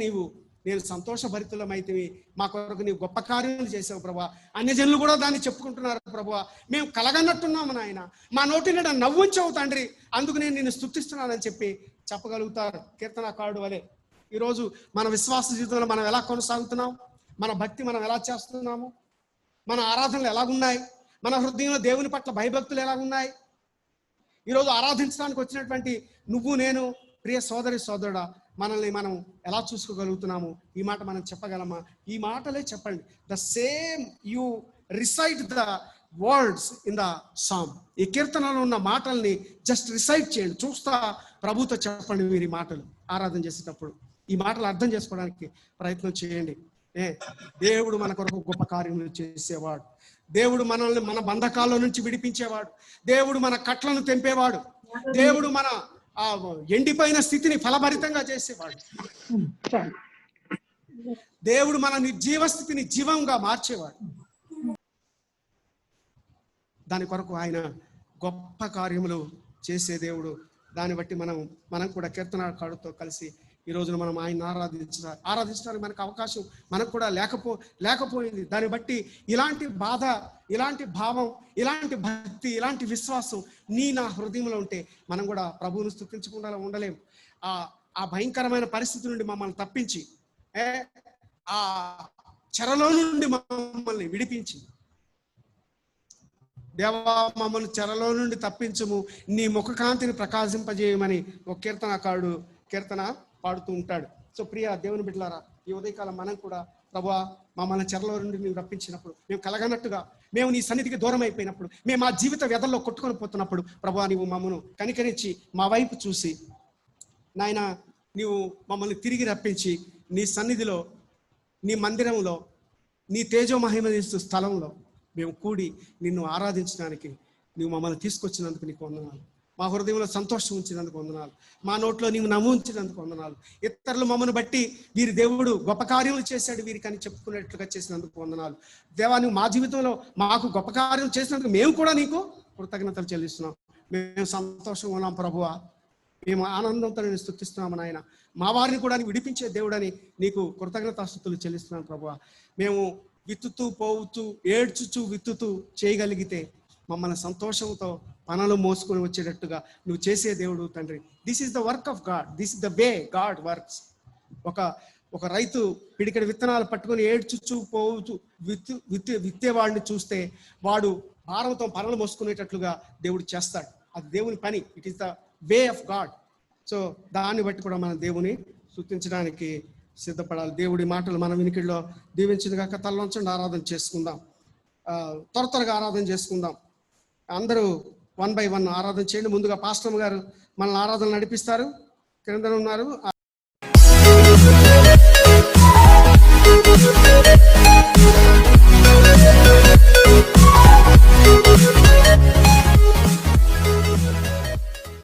S5: నేను సంతోషభరితులమైతే మా కొరకు నీవు గొప్ప కార్యాలు చేసావు ప్రభా, అన్యజనులు కూడా దాన్ని చెప్పుకుంటున్నారు ప్రభా, మేము కలగన్నట్టున్నాము నాయన, మా నోటి నిండా నవ్వుంచవు తండ్రి, అందుకు నేను నిన్ను స్తుతిస్తున్నానని చెప్పి చెప్పగలుగుతారు కీర్తనకారుడు వలె. ఈరోజు మన విశ్వాస జీవితంలో మనం ఎలా కొనసాగుతున్నాం, మన భక్తి మనం ఎలా చేస్తున్నాము, మన ఆరాధనలు ఎలాగున్నాయి, మన హృదయంలో దేవుని పట్ల భయభక్తులు ఎలాగున్నాయి. ఈరోజు ఆరాధించడానికి వచ్చినటువంటి నువ్వు నేను ప్రియ సోదరుడా మనల్ని మనం ఎలా చూసుకోగలుగుతున్నాము? ఈ మాట మనం చెప్పగలమా? ఈ మాటలే చెప్పండి. The same you recite the words in the psalm. ఈ కీర్తనలో ఉన్న మాటల్ని జస్ట్ రిసైట్ చేయండి, చూస్తా ప్రభుతో చెప్పండి. మీరు ఈ మాటలు ఆరాధన చేసేటప్పుడు ఈ మాటలు అర్థం చేసుకోవడానికి ప్రయత్నం చేయండి. దేవుడు మన కొరకు గొప్ప కార్యములు చేసేవాడు, దేవుడు మనల్ని మన బంధకాల్లో నుంచి విడిపించేవాడు, దేవుడు మన కట్లను తెంపేవాడు, దేవుడు మన ఆ ఎండిపోయిన స్థితిని ఫలభరితంగా చేసేవాడు, దేవుడు మన నిర్జీవ స్థితిని జీవంగా మార్చేవాడు. దాని కొరకు ఆయన గొప్ప కార్యములు చేసే దేవుడు. దాన్ని బట్టి మనం కూడా కీర్తనకారుడితో కలిసి ఈ రోజున మనం ఆయన ఆరాధించడానికి మనకు అవకాశం మనకు కూడా లేకపోయింది. దాన్ని బట్టి ఇలాంటి బాధ, ఇలాంటి భావం, ఇలాంటి భక్తి, ఇలాంటి విశ్వాసం నా హృదయంలో ఉంటే మనం కూడా ప్రభువును స్తుతించకుండా ఉండలేం. ఆ భయంకరమైన పరిస్థితి నుండి మమ్మల్ని తప్పించి, ఆ చెరలో నుండి మమ్మల్ని విడిపించి, దేవా మమ్మల్ని చెరలో నుండి తప్పించుము, నీ ముఖకాంతిని ప్రకాశింపజేయమని ఒక కీర్తనకారుడు కీర్తన పాడుతూ ఉంటాడు. సో ప్రియ దేవుని బిడ్డలారా, ఈ ఉదయకాలం మనం కూడా ప్రభువా మమ్మల్ని చెరలో నుండి నీవు రప్పించినప్పుడు, మేము కలగనట్టుగా మేము నీ సన్నిధికి దూరం అయిపోయినప్పుడు, మేము మా జీవిత వ్యధల్లో కొట్టుకొని పోతున్నప్పుడు ప్రభువా నీవు మమ్మను కనికరించి మా వైపు చూసి నాయన నీవు మమ్మల్ని తిరిగి రప్పించి నీ సన్నిధిలో, నీ మందిరంలో, నీ తేజో మహిమనిస్తూ స్థలంలో మేము కూడి నిన్ను ఆరాధించడానికి నీవు మమ్మల్ని తీసుకొచ్చినందుకు నీకు వందనాలు. మా హృదయంలో సంతోషం ఉంచినందుకు వందనాలు, మా నోట్లో నీవు నవ్వు ఉంచినందుకు వందనాలు. ఇతరులు మమ్మల్ని బట్టి వీరి దేవుడు గొప్ప కార్యములు చేశాడు వీరికి అని చెప్పుకునేట్లుగా చేసినందుకు వందనాలు. దేవా నువ్వు మా జీవితంలో మాకు గొప్ప కార్యం చేసినందుకు మేము కూడా నీకు కృతజ్ఞతలు చెల్లిస్తున్నాం. మేము సంతోషంగా ఉన్నాం ప్రభువా, మేము ఆనందంతో నేను స్తుతిస్తున్నాము నాయన. మా వారిని కూడా విడిపించే దేవుడని నీకు కృతజ్ఞతాస్తుతులు చెల్లిస్తున్నాను ప్రభువా. మేము విత్తుతూ పోవుతూ ఏడ్చుచూ విత్తుతూ చేయగలిగితే మమ్మల్ని సంతోషంతో పనులు మోసుకొని వచ్చేటట్టుగా నువ్వు చేసే దేవుడు తండ్రి. This is the work of God, this is the way God works. ఒక రైతు పిడికెడు విత్తనాలు పట్టుకొని ఏడ్చుచూ పోవుచూ విత్తేవాడిని చూస్తే వాడు భారంతో పనులు మోసుకునేటట్లుగా దేవుడు చేస్తాడు. అది దేవుని పని, it is the way of God. So దాన్ని బట్టి కూడా మనం దేవుని స్తుతించడానికి సిద్ధపడాలి. దేవుడి మాటలు మన వినికిడిలో దీవించింది కాక తలవంచండి, ఆరాధన చేసుకుందాం. త్వరగా ఆరాధన చేసుకుందాం. అందరూ 1 by 1 ఆరాధన చేయండి. ముందుగా పాస్టర్ గారు మనల్ని ఆరాధన నడిపిస్తారు, క్రింద ఉన్నారు.
S3: Thank you.